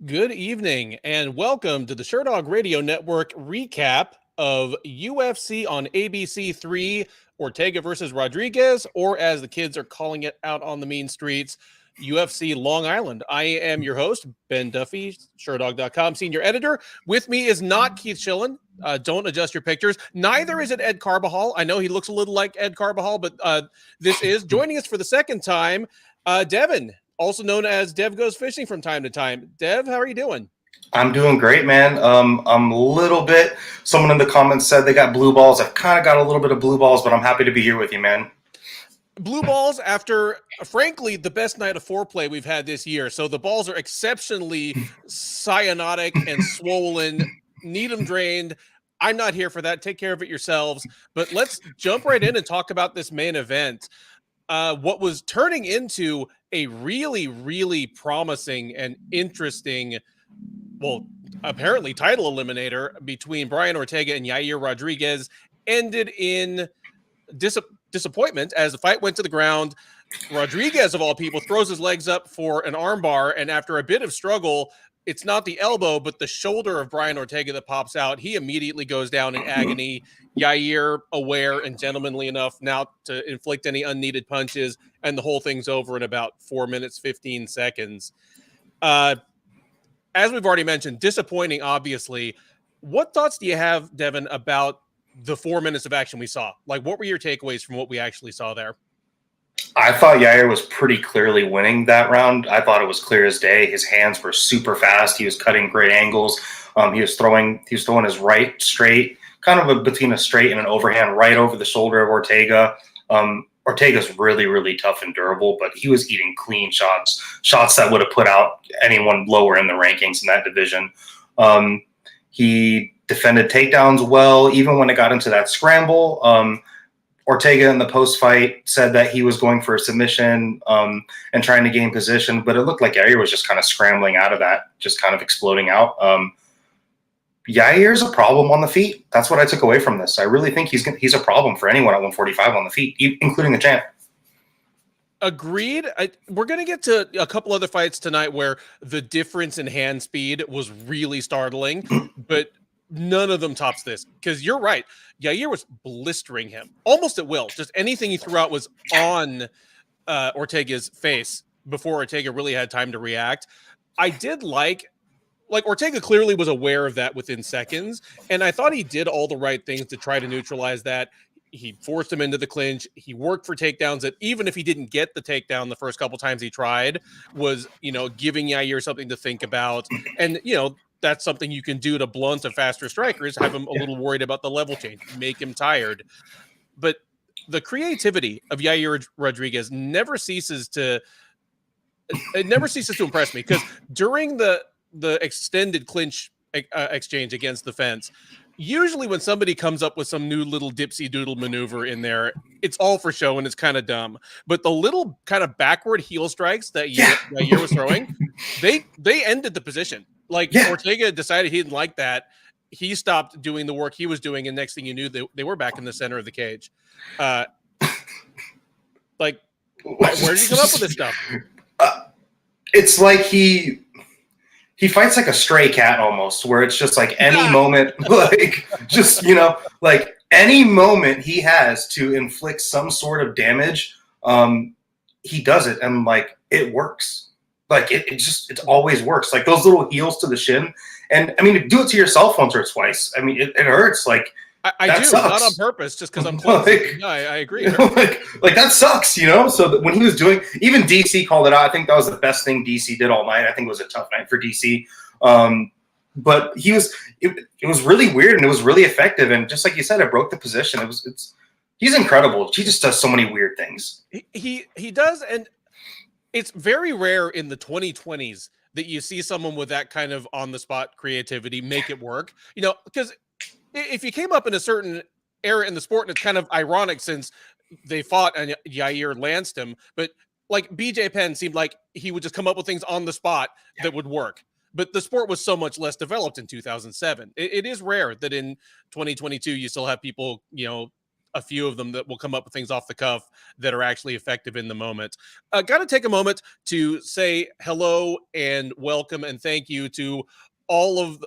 Good evening and welcome to the Sherdog Radio Network recap of UFC on ABC 3, Ortega versus Rodriguez, or as the kids are calling it out on the mean streets, UFC Long Island. I am your host, Ben Duffy, Sherdog.com senior editor. With me is not Keith Shillan. Don't adjust your pictures. Neither is it Ed Carbajal. I know he looks a little like Ed Carbajal, but this is joining us for the second time, Devin, also known as Dev Goes Fishing from time to time. Dev, how are you doing? I'm doing great, man. I'm a little bit, someone in the comments said they got blue balls. I've kind of got a little bit of blue balls, but I'm happy to be here with you, man. Blue balls after, frankly, the best night of foreplay we've had this year. So the balls are exceptionally cyanotic and swollen, need them drained. I'm not here for that. Take care of it yourselves. But let's jump right in and talk about this main event. What was turning into a really, really promising and interesting, well, apparently title eliminator between Brian Ortega and Yair Rodriguez ended in disappointment as the fight went to the ground. Rodriguez, of all people, throws his legs up for an armbar, and after a bit of struggle, it's not the elbow, but the shoulder of Brian Ortega that pops out. He immediately goes down in agony. Yair, aware and gentlemanly enough now to inflict any unneeded punches, and the whole thing's over in about 4 minutes, 15 seconds. As we've already mentioned, disappointing, obviously. What thoughts do you have, Devin, about the 4 minutes of action we saw? Like, what were your takeaways from what we actually saw there? I thought Yair was pretty clearly winning that round. I thought it was clear as day. His hands were super fast. He was cutting great angles. He was throwing his right straight, kind of between a straight and an overhand right over the shoulder of Ortega. Ortega's really, really tough and durable, but he was eating clean shots that would have put out anyone lower in the rankings in that division. He defended takedowns well, even when it got into that scramble. Ortega in the post-fight said that he was going for a submission and trying to gain position, but it looked like Yair was just kind of scrambling out of that, just kind of exploding out. Yair's a problem on the feet. That's what I took away from this. I really think he's a problem for anyone at 145 on the feet, including the champ. Agreed. We're going to get to a couple other fights tonight where the difference in hand speed was really startling, but none of them tops this, because you're right. Yair was blistering him almost at will. Just anything he threw out was on Ortega's face before Ortega really had time to react. I did like Ortega clearly was aware of that within seconds, and I thought he did all the right things to try to neutralize that. He forced him into the clinch. He worked for takedowns that, even if he didn't get the takedown the first couple times he tried, was, giving Yair something to think about. And, that's something you can do to blunt a faster striker, is have him a little worried about the level change, make him tired. But the creativity of Yair Rodriguez never ceases to impress me, because during the extended clinch exchange against the fence, usually when somebody comes up with some new little dipsy doodle maneuver in there, it's all for show and it's kind of dumb. But the little kind of backward heel strikes that Yair was throwing, they ended the position. Ortega decided he didn't like that. He stopped doing the work he was doing, and next thing you knew, they were back in the center of the cage. Where did he come up with this stuff? It's like he fights like a stray cat almost, where it's just like any moment, any moment he has to inflict some sort of damage, he does it, and it works. It always works. Like those little heels to the shin, and I mean, do it to yourself once or twice. I mean, it hurts. I do, sucks. Not on purpose, just because I'm close. I agree. That sucks, So when he was doing, even DC called it out. I think that was the best thing DC did all night. I think it was a tough night for DC. But it was really weird, and it was really effective. And just like you said, it broke the position. He's incredible. He just does so many weird things. He does. And it's very rare in the 2020s that you see someone with that kind of on the spot creativity make it work, because if you came up in a certain era in the sport, and it's kind of ironic since they fought and Yair lanced him, but BJ Penn seemed like he would just come up with things on the spot that would work. But the sport was so much less developed in 2007. It is rare that in 2022 you still have people, a few of them that will come up with things off the cuff that are actually effective in the moment. Got to take a moment to say hello and welcome and thank you to all of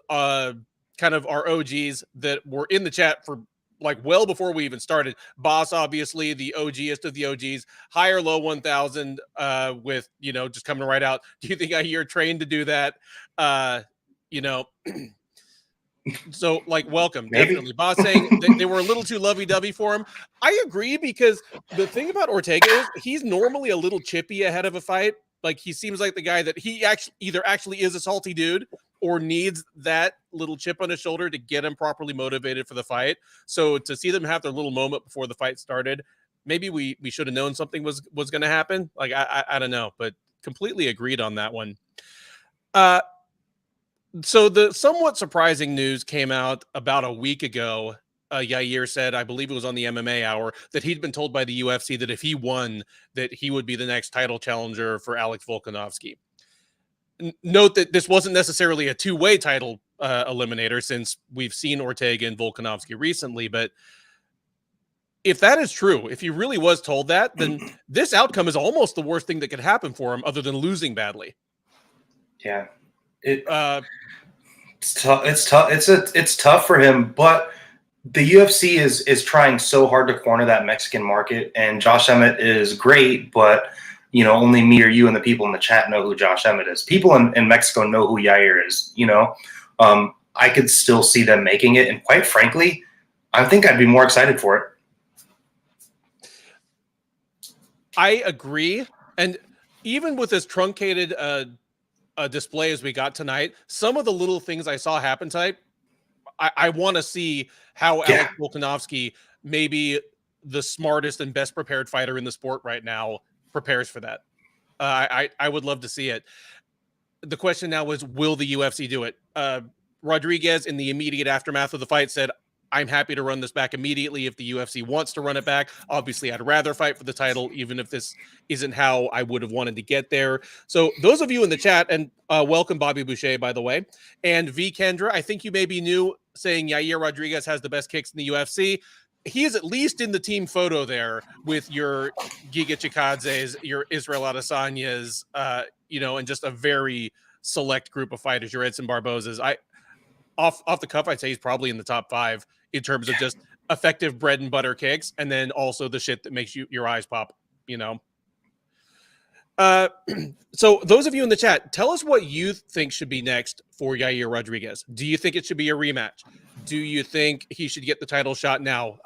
kind of our OGs that were in the chat for like well before we even started. Boss, obviously the OGest of the OGs. High or low 1000 with, you know, just coming right out. Do you think you're trained to do that? You know, so like welcome. Maybe. Definitely. Boss saying they were a little too lovey-dovey for him. I agree, because the thing about Ortega is he's normally a little chippy ahead of a fight. Like he seems like the guy that he actually is a salty dude or needs that little chip on his shoulder to get him properly motivated for the fight. So to see them have their little moment before the fight started, maybe we should have known something was going to happen. Like I don't know, but completely agreed on that one. So the somewhat surprising news came out about a week ago. Yair said, I believe it was on the MMA Hour, that he'd been told by the UFC that if he won, that he would be the next title challenger for Alex Volkanovski. Note that this wasn't necessarily a two-way title eliminator, since we've seen Ortega and Volkanovski recently. But if that is true, if he really was told that, then this outcome is almost the worst thing that could happen for him, other than losing badly. Yeah, it's tough. It's tough. It's tough for him, but the UFC is trying so hard to corner that Mexican market, and Josh Emmett is great, but you know, only me or you and the people in the chat know who Josh Emmett is. People in Mexico know who Yair is. You know, I could still see them making it, and quite frankly, I think I'd be more excited for it. I agree, and even with as truncated display as we got tonight, some of the little things I saw happen tonight, I want to see how Alex Volkanovski, maybe the smartest and best prepared fighter in the sport right now, prepares for that. I would love to see it. The question now is, will the UFC do it? Rodriguez, in the immediate aftermath of the fight, said, I'm happy to run this back immediately if the UFC wants to run it back. Obviously, I'd rather fight for the title, even if this isn't how I would have wanted to get there. So those of you in the chat, and welcome Bobby Boucher, by the way, and V. Kendra, I think you may be new, saying Yair Rodriguez has the best kicks in the UFC. He is at least in the team photo there with your Giga Chikadzes, your Israel Adesanya's, you know, and just a very select group of fighters, your Edson Barbosas. Off the cuff, I'd say he's probably in the top 5 in terms of just effective bread and butter kicks, and then also the shit that makes your eyes pop, you know. So those of you in the chat, tell us what you think should be next for Yair Rodriguez. Do you think it should be a rematch? Do you think he should get the title shot now?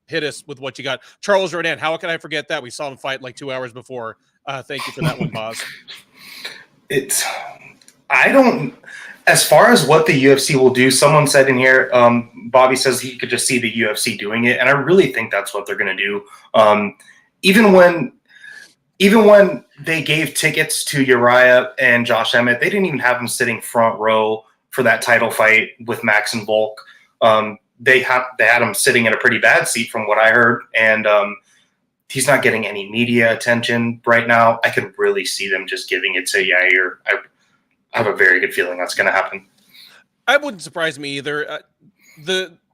Hit us with what you got. Charles Jourdain, how can I forget that? We saw him fight like 2 hours before. Thank you for that one, Boz. As far as what the UFC will do, someone said in here, Bobby says he could just see the UFC doing it, and I really think that's what they're going to do. Even when they gave tickets to Uriah and Josh Emmett, they didn't even have them sitting front row for that title fight with Max and Volk. They had him sitting in a pretty bad seat from what I heard, and he's not getting any media attention right now. I could really see them just giving it to Yair. I have a very good feeling that's going to happen. I wouldn't surprise me either.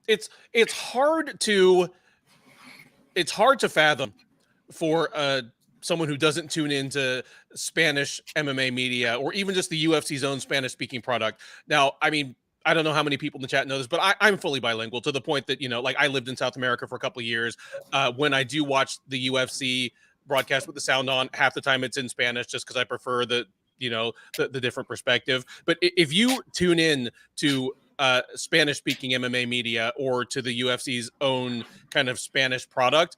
It's hard to fathom for someone who doesn't tune into Spanish MMA media or even just the UFC's own Spanish speaking product. Now, I mean, I don't know how many people in the chat know this, but I'm fully bilingual to the point that, you know, like I lived in South America for a couple of years. When I do watch the UFC broadcast with the sound on, half the time it's in Spanish just because I prefer the different perspective. But if you tune in to Spanish speaking MMA media or to the UFC's own kind of Spanish product,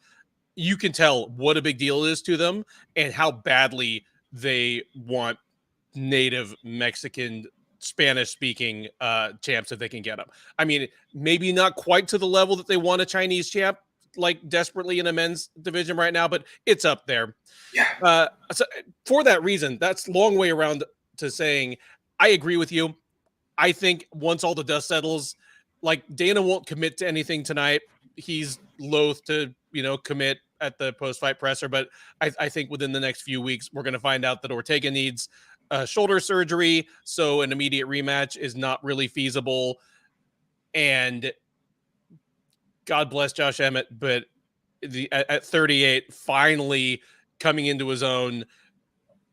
you can tell what a big deal it is to them and how badly they want native Mexican Spanish speaking champs if they can get them. I mean, maybe not quite to the level that they want a Chinese champ like desperately in a men's division right now, but it's up there. Yeah. So for that reason, that's long way around to saying I agree with you. I think once all the dust settles, like Dana won't commit to anything tonight. He's loath to, commit at the post-fight presser, but I think within the next few weeks, we're going to find out that Ortega needs shoulder surgery. So an immediate rematch is not really feasible. And God bless Josh Emmett, but at 38, finally coming into his own.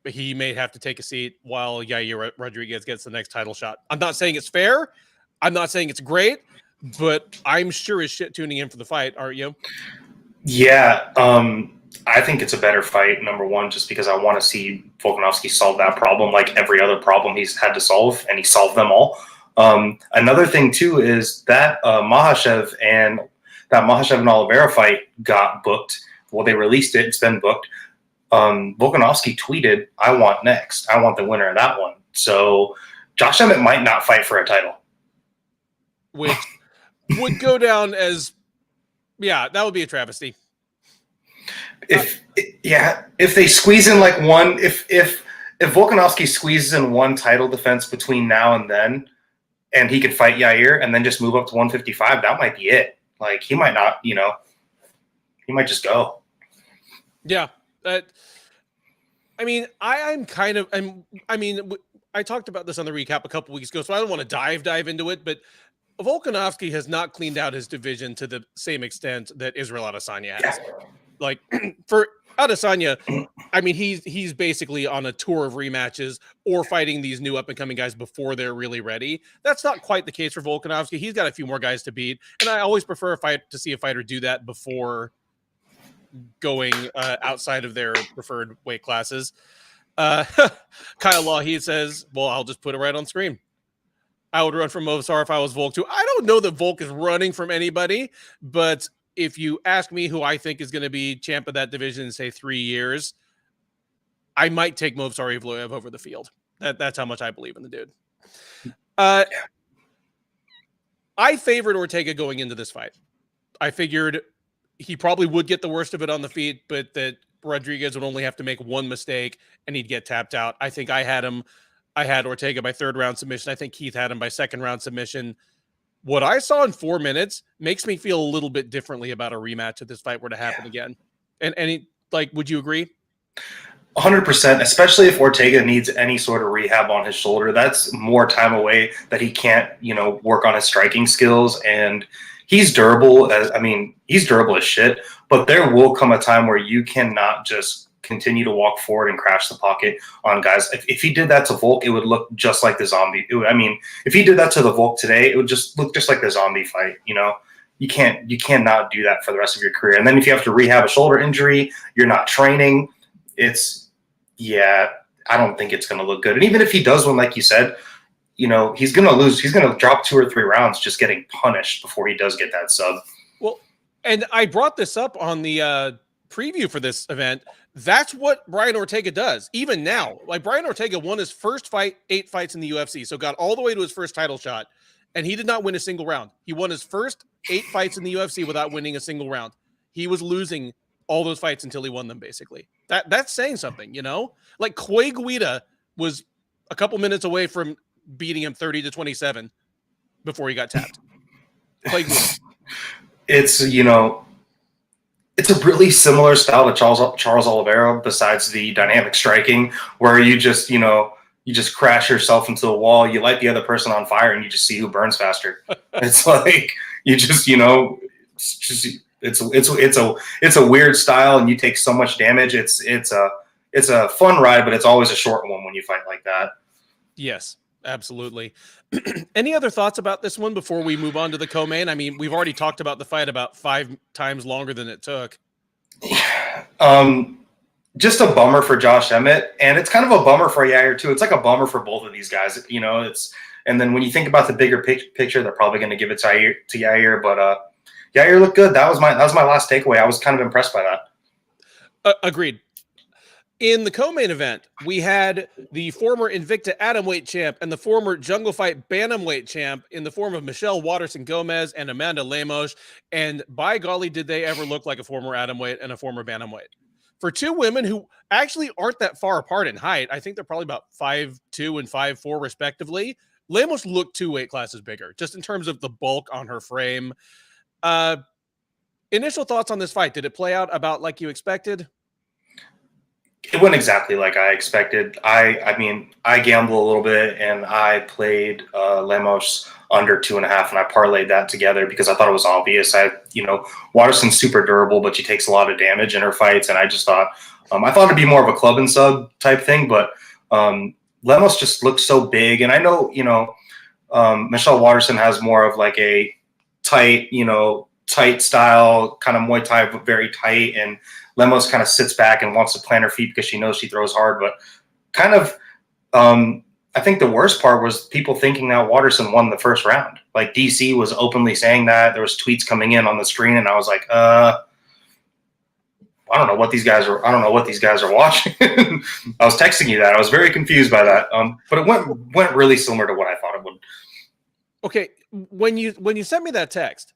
He may have to take a seat while Yair Rodriguez gets the next title shot. I'm not saying it's fair. I'm not saying it's great, but I'm sure as shit tuning in for the fight. Aren't you? Yeah. I think it's a better fight, number one, just because I want to see Volkanovski solve that problem like every other problem he's had to solve, and he solved them all. Another thing, too, is that Makhachev and Oliveira fight got booked. Well, they released it. It's been booked. Volkanovski tweeted, "I want next. I want the winner of that one." So Josh Emmett might not fight for a title. Which would go down as, that would be a travesty. If they squeeze in like one, if Volkanovski squeezes in one title defense between now and then, and he could fight Yair and then just move up to 155, that might be it. Like, he might not, he might just go. Yeah. I talked about this on the recap a couple weeks ago, so I don't want to dive into it, but Volkanovski has not cleaned out his division to the same extent that Israel Adesanya has. Yeah. Like, for Adesanya, he's basically on a tour of rematches or fighting these new up-and-coming guys before they're really ready. That's not quite the case for Volkanovski. He's got a few more guys to beat, and I always prefer to see a fighter do that before going outside of their preferred weight classes. Kyle Law, he says, well, I'll just put it right on screen. I would run from Movsar if I was Volk too. I don't know that Volk is running from anybody, but if you ask me who I think is going to be champ of that division in, say, 3 years, I might take Movsar Evloev over the field. That's how much I believe in the dude. I favored Ortega going into this fight. I figured he probably would get the worst of it on the feet, but that Rodriguez would only have to make one mistake and he'd get tapped out. I think I had Ortega by 3rd round submission. I think Keith had him by 2nd round submission. What I saw in 4 minutes makes me feel a little bit differently about a rematch if this fight were to happen again. And would you agree? 100%, especially if Ortega needs any sort of rehab on his shoulder. That's more time away that he can't, work on his striking skills. And he's durable. He's durable as shit. But there will come a time where you cannot just continue to walk forward and crash the pocket on guys. If he did that to Volk, it would look just like the zombie. If he did that to the Volk today, it would just look just like the zombie fight. You cannot do that for the rest of your career. And then if you have to rehab a shoulder injury, you're not training. I don't think it's going to look good. And even if he does win, like you said, he's going to lose. He's going to drop 2 or 3 rounds just getting punished before he does get that sub. Well, and I brought this up on the preview for this event. That's what Brian Ortega does. Even now, like, Brian Ortega won his first 8 fights in the UFC, so got all the way to his first title shot, and he did not win a single round. He won his first 8 fights in the UFC without winning a single round. He was losing all those fights until he won them, basically. That's saying something, Like, Clay Guida was a couple minutes away from beating him 30-27 before he got tapped. Clay Guida. It's a really similar style to Charles Oliveira, besides the dynamic striking, where you just crash yourself into the wall, you light the other person on fire, and you just see who burns faster. It's like it's a weird style, and you take so much damage. It's a fun ride, but it's always a short one when you fight like that. Yes, absolutely. Any other thoughts about this one before we move on to the co-main? We've already talked about the fight about 5 times longer than it took. Just a bummer for Josh Emmett, and it's kind of a bummer for Yair too. It's like a bummer for both of these guys. And then when you think about the bigger picture, they're probably going to give it to Yair. But Yair looked good. That was my last takeaway. I was kind of impressed by that. Agreed. In the co-main event, we had the former Invicta Atomweight champ and the former Jungle Fight Bantamweight champ in the form of Michelle Waterson Gomez and Amanda Lemos. And by golly, did they ever look like a former Atomweight and a former Bantamweight. For 2 women who actually aren't that far apart in height, I think they're probably about 5'2" and 5'4" respectively. Lemos looked 2 weight classes bigger, just in terms of the bulk on her frame. Initial thoughts on this fight. Did it play out about like you expected? It went exactly like I expected. I mean, I gambled a little bit and I played Lemos under 2.5, and I parlayed that together because I thought it was obvious. Waterson's super durable, but she takes a lot of damage in her fights, and I just thought, I thought it'd be more of a club and sub type thing, but Lemos just looks so big, and I know, Michelle Waterson has more of like a tight style, kind of Muay Thai, but very tight, and Lemos kind of sits back and wants to plant her feet because she knows she throws hard. But kind of, I think the worst part was people thinking that Waterson won the first round. Like DC was openly saying that. There was tweets coming in on the screen, and I was like, I don't know what these guys are. I don't know what these guys are watching. I was texting you that. I was very confused by that. But it went really similar to what I thought it would. Okay, when you sent me that text,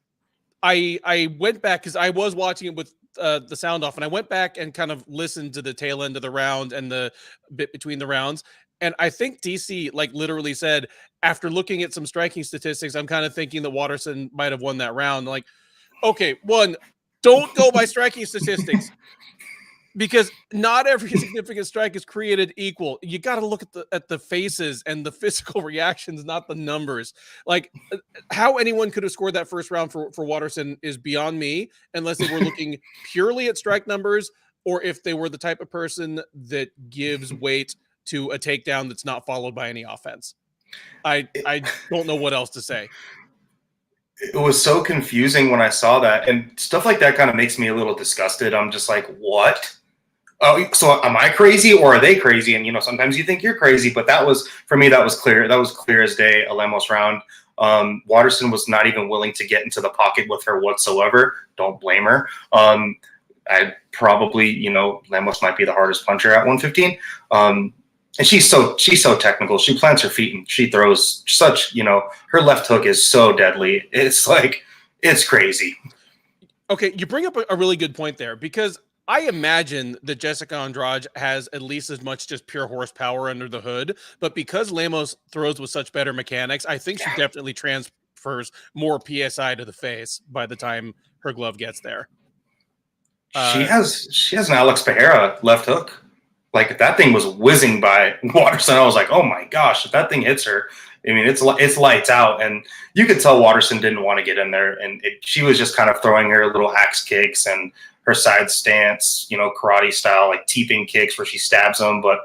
I went back because I was watching it with the sound off, and I went back and kind of listened to the tail end of the round and the bit between the rounds. And I think DC like literally said, after looking at some striking statistics, I'm kind of thinking that Waterson might have won that round. Like, okay, one, don't go by striking statistics because not every significant strike is created equal. You got to look at the faces and the physical reactions, not the numbers. Like how anyone could have scored that first round for Waterson is beyond me, unless they were looking purely at strike numbers or if they were the type of person that gives weight to a takedown that's not followed by any offense. I don't know what else to say. It was so confusing when I saw that, and stuff like that kind of makes me a little disgusted. I'm just like, what? Oh, so am I crazy or are they crazy? And sometimes you think you're crazy, but that was, for me, that was clear. That was clear as day, a Lemos round. Waterson was not even willing to get into the pocket with her whatsoever. Don't blame her. I probably, Lemos might be the hardest puncher at 115. And she's so technical. She plants her feet and she throws such, her left hook is so deadly. It's like, it's crazy. Okay, you bring up a really good point there, because I imagine that Jessica Andrade has at least as much just pure horsepower under the hood, but because Lemos throws with such better mechanics, I think she definitely transfers more PSI to the face by the time her glove gets there. She has an Alex Pereira left hook. Like that thing was whizzing by Waterson. I was like, oh my gosh, if that thing hits her, I mean, it's lights out. And you could tell Waterson didn't want to get in there. And she was just kind of throwing her little axe kicks and her side stance, karate style, like teeping kicks where she stabs them. But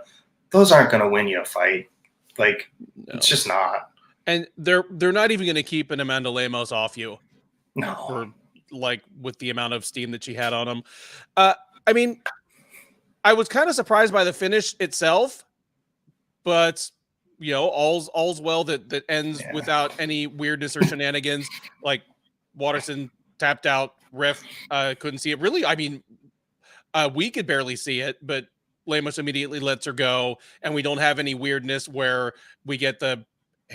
those aren't going to win you a fight. Like, no. It's just not. And they're not even going to keep an Amanda Lemos off you. No. For, like, with the amount of steam that she had on them. I mean, I was kind of surprised by the finish itself, but all's well that ends without any weirdness or shenanigans. Like Waterson tapped out, ref couldn't see it. Really, I mean, we could barely see it, but Lemos immediately lets her go, and we don't have any weirdness where we get the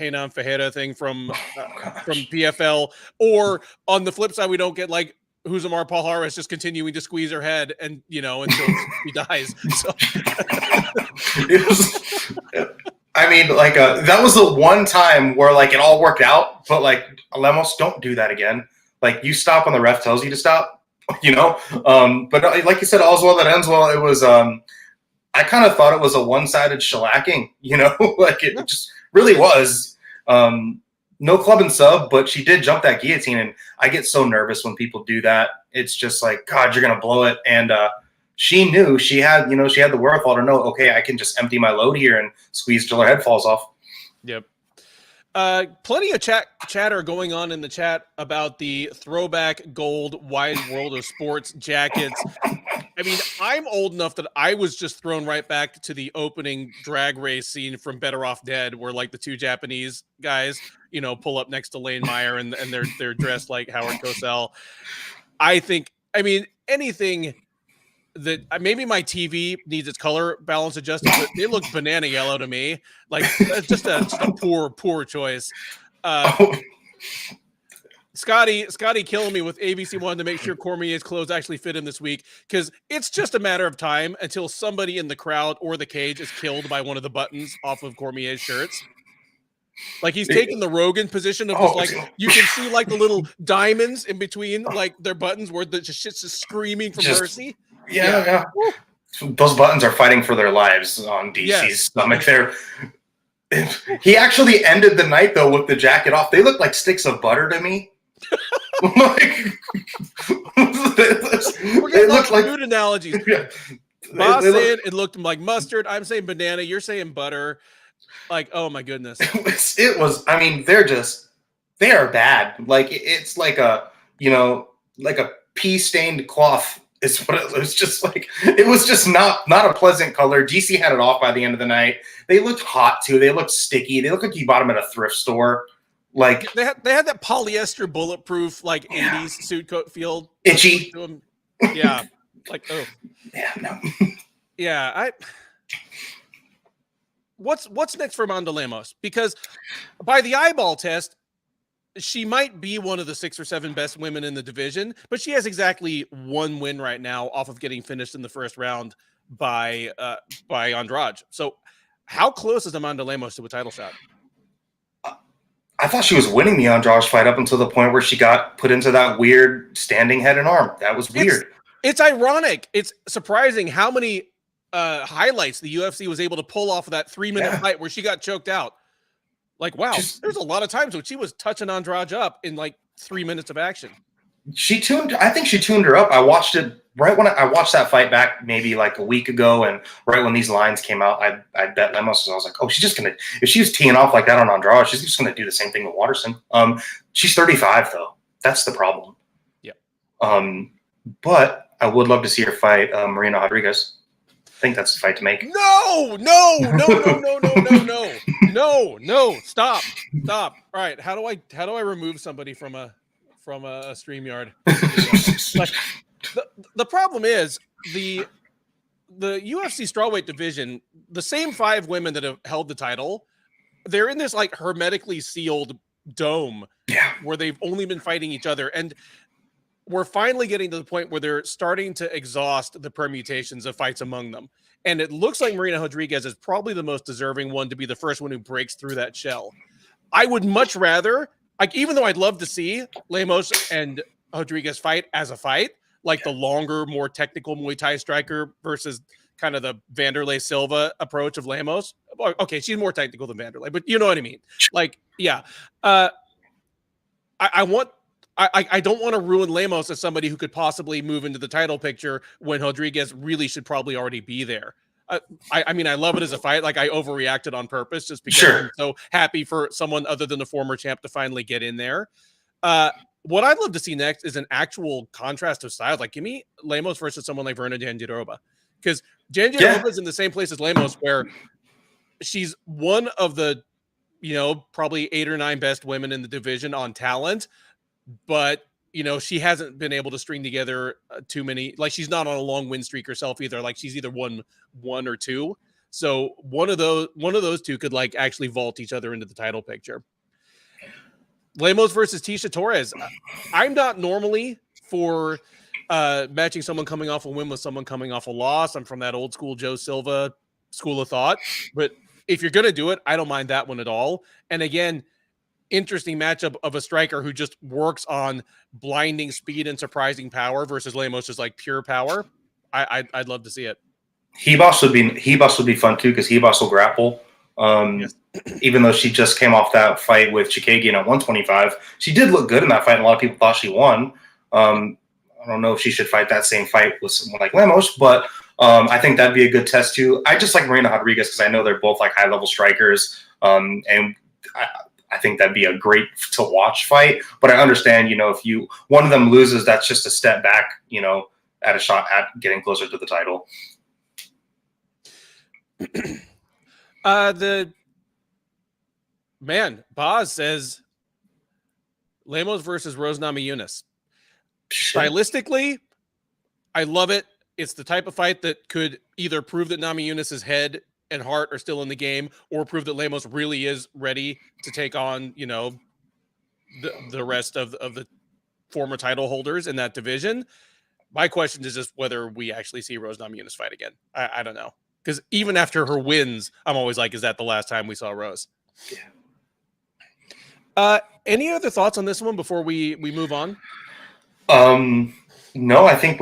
Renan Ferreira thing from PFL, or on the flip side, we don't get like Huzamar Palhares just continuing to squeeze her head and until he dies. So it was, I mean, like that was the one time where like it all worked out, but like Lemos, don't do that again. Like you stop when the ref tells you to stop, But like you said, all's well that ends well. It was I kind of thought it was a one-sided shellacking, like it just really was. No club and sub, but she did jump that guillotine, and I get so nervous when people do that. It's just like, God, you're gonna blow it. And she knew she had the wherewithal to know, okay, I can just empty my load here and squeeze till her head falls off. Yep. Plenty of chatter going on in the chat about the throwback gold Wide World of Sports jackets. I mean, I'm old enough that I was just thrown right back to the opening drag race scene from Better Off Dead, where like the two Japanese guys, pull up next to Lane Meyer and they're dressed like Howard Cosell. I mean, anything that maybe my TV needs its color balance adjusted, but they look banana yellow to me. Like just a poor choice. Scotty killing me with ABC wanted to make sure Cormier's clothes actually fit him this week, because it's just a matter of time until somebody in the crowd or the cage is killed by one of the buttons off of Cormier's shirts. Like he's taking the Rogan position of just like you can see like the little diamonds in between like their buttons where the shit's just screaming for mercy. Yeah. those buttons are fighting for their lives on DC's stomach there. He actually ended the night, though, with the jacket off. They look like sticks of butter to me. Like, We're getting like food analogies. Yeah. Boss saying it looked like mustard. I'm saying banana. You're saying butter. Like, oh my goodness. It was, I mean, they are bad. Like, it's like a, like a pea-stained cloth is what it was. Just like, it was just not a pleasant color. DC had it off by the end of the night. They looked hot too. They looked sticky. They looked like you bought them at a thrift store. Like, they had that polyester bulletproof, like 80s suit coat feel. Itchy. Yeah. Like, oh. Yeah, no. Yeah, What's next for Amanda Lemos? Because by the eyeball test, she might be one of the 6 or 7 best women in the division, but she has exactly 1 win right now off of getting finished in the first round by Andrade. So how close is Amanda Lemos to a title shot? I thought she was winning the Andrade fight up until the point where she got put into that weird standing head and arm. That was weird. It's ironic. It's surprising how many highlights the UFC was able to pull off of that 3-minute fight where she got choked out. Like, wow, there's a lot of times when she was touching Andrade up in like 3 minutes of action. I think she tuned her up. I watched it right when I watched that fight back maybe like a week ago, and right when these lines came out, I bet Lemos. I was like, oh, she's just gonna, if she was teeing off like that on Andrade, she's just gonna do the same thing with Waterson. She's 35 though. That's the problem. Yeah. But I would love to see her fight Marina Rodriguez. I think that's the fight to make. No. Stop. All right. How do I remove somebody from a StreamYard? Like, the problem is the UFC strawweight division, the same 5 women that have held the title, they're in this like hermetically sealed dome where they've only been fighting each other. And we're finally getting to the point where they're starting to exhaust the permutations of fights among them. And it looks like Marina Rodriguez is probably the most deserving one to be the first one who breaks through that shell. I would much rather, like, even though I'd love to see Lemos and Rodriguez fight as a fight, like the longer, more technical Muay Thai striker versus kind of the Vanderlei Silva approach of Lemos. Okay, she's more technical than Vanderlei, but you know what I mean? Like, yeah. I don't want to ruin Lemos as somebody who could possibly move into the title picture when Rodriguez really should probably already be there. I mean, I love it as a fight. Like, I overreacted on purpose just because I'm so happy for someone other than the former champ to finally get in there. What I'd love to see next is an actual contrast of styles. Like, give me Lemos versus someone like Verna Jandiroba. Because Jandiroba is in the same place as Lemos, where she's one of the, probably 8 or 9 best women in the division on talent. But, she hasn't been able to string together too many. Like, she's not on a long win streak herself either. Like, she's either won 1 or 2. So one of those two could like actually vault each other into the title picture. Lemos versus Tecia Torres. I'm not normally for matching someone coming off a win with someone coming off a loss. I'm from that old school Joe Silva school of thought. But if you're going to do it, I don't mind that one at all. And again, interesting matchup of a striker who just works on blinding speed and surprising power versus Lemos is like pure power. I'd love to see it. Hebos would be fun too, because Hebos will grapple. Even though she just came off that fight with Chikagian at 125, she did look good in that fight, and a lot of people thought she won. I don't know if she should fight that same fight with someone like Lemos, but I think that'd be a good test too. I just like Marina Rodriguez because I know they're both like high level strikers, and I think that'd be a great to watch fight. But I understand, if one of them loses, that's just a step back, at a shot at getting closer to the title. Boz says Lemos versus Rose Namajunas. Stylistically, I love it. It's the type of fight that could either prove that Namajunas' head and heart are still in the game, or prove that Lemos really is ready to take on, the rest of the former title holders in that division. My question is just whether we actually see Rose Namajunas fight again. I don't know. Because even after her wins, I'm always like, is that the last time we saw Rose? Yeah. Any other thoughts on this one before we move on? No, I think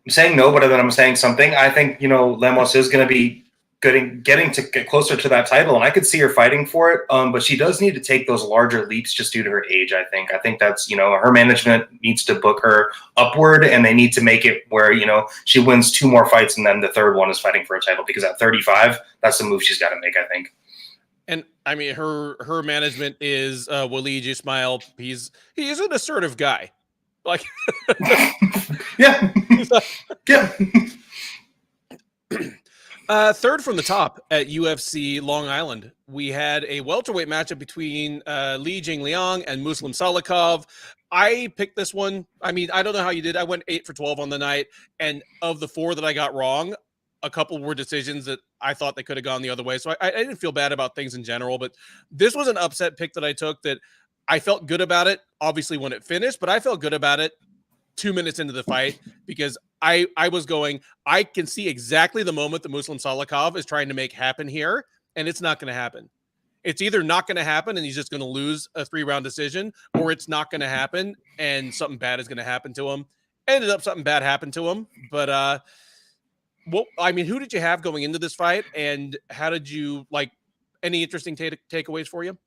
I'm saying no, but then I'm saying something. I think, Lemos is going to be getting to get closer to that title, and I could see her fighting for it. But she does need to take those larger leaps just due to her age. I think that's, her management needs to book her upward, and they need to make it where, she wins 2 more fights and then the third one is fighting for a title, because at 35, that's the move she's got to make, I think. And I mean, her management is Waleed Ismail. He's an assertive guy. Like, yeah. Yeah. Third from the top at UFC Long Island, we had a welterweight matchup between Jingliang and Muslim Salikov. I picked this one. I mean, I don't know how you did. I went 8 for 12 on the night, and of the 4 that I got wrong, a couple were decisions that I thought they could have gone the other way. So I didn't feel bad about things in general, but this was an upset pick that I took that I felt good about it, obviously, when it finished, but I felt good about it 2 minutes into the fight, because I was going, I can see exactly the moment that Muslim Salikov is trying to make happen here, and it's not going to happen. It's either not going to happen and he's just going to lose a 3-round decision, or it's not going to happen and something bad is going to happen to him. Ended up something bad happened to him, but well, I mean, who did you have going into this fight, and how did you like? Any interesting takeaways for you?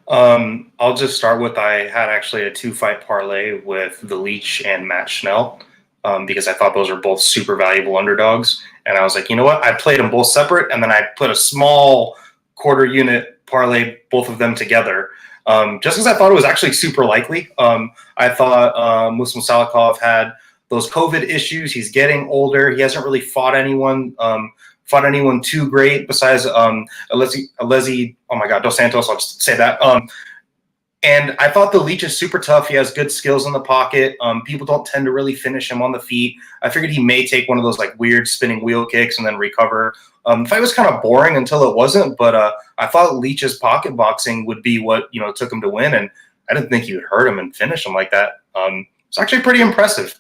I'll just start with, I had actually a 2-fight parlay with the Leech and Matt Schnell, because I thought those were both super valuable underdogs. And I was like, you know what? I played them both separate, and then I put a small quarter unit parlay both of them together, just because I thought it was actually super likely. I thought Muslim Salikov had those COVID issues. He's getting older. He hasn't really fought anyone too great besides Alesi. Oh my God, Dos Santos. I'll just say that. And I thought the Leech is super tough. He has good skills in the pocket. People don't tend to really finish him on the feet. I figured he may take one of those like weird spinning wheel kicks and then recover. The fight was kind of boring until it wasn't, but I thought Leech's pocket boxing would be what took him to win, and I didn't think he would hurt him and finish him like that. It's actually pretty impressive.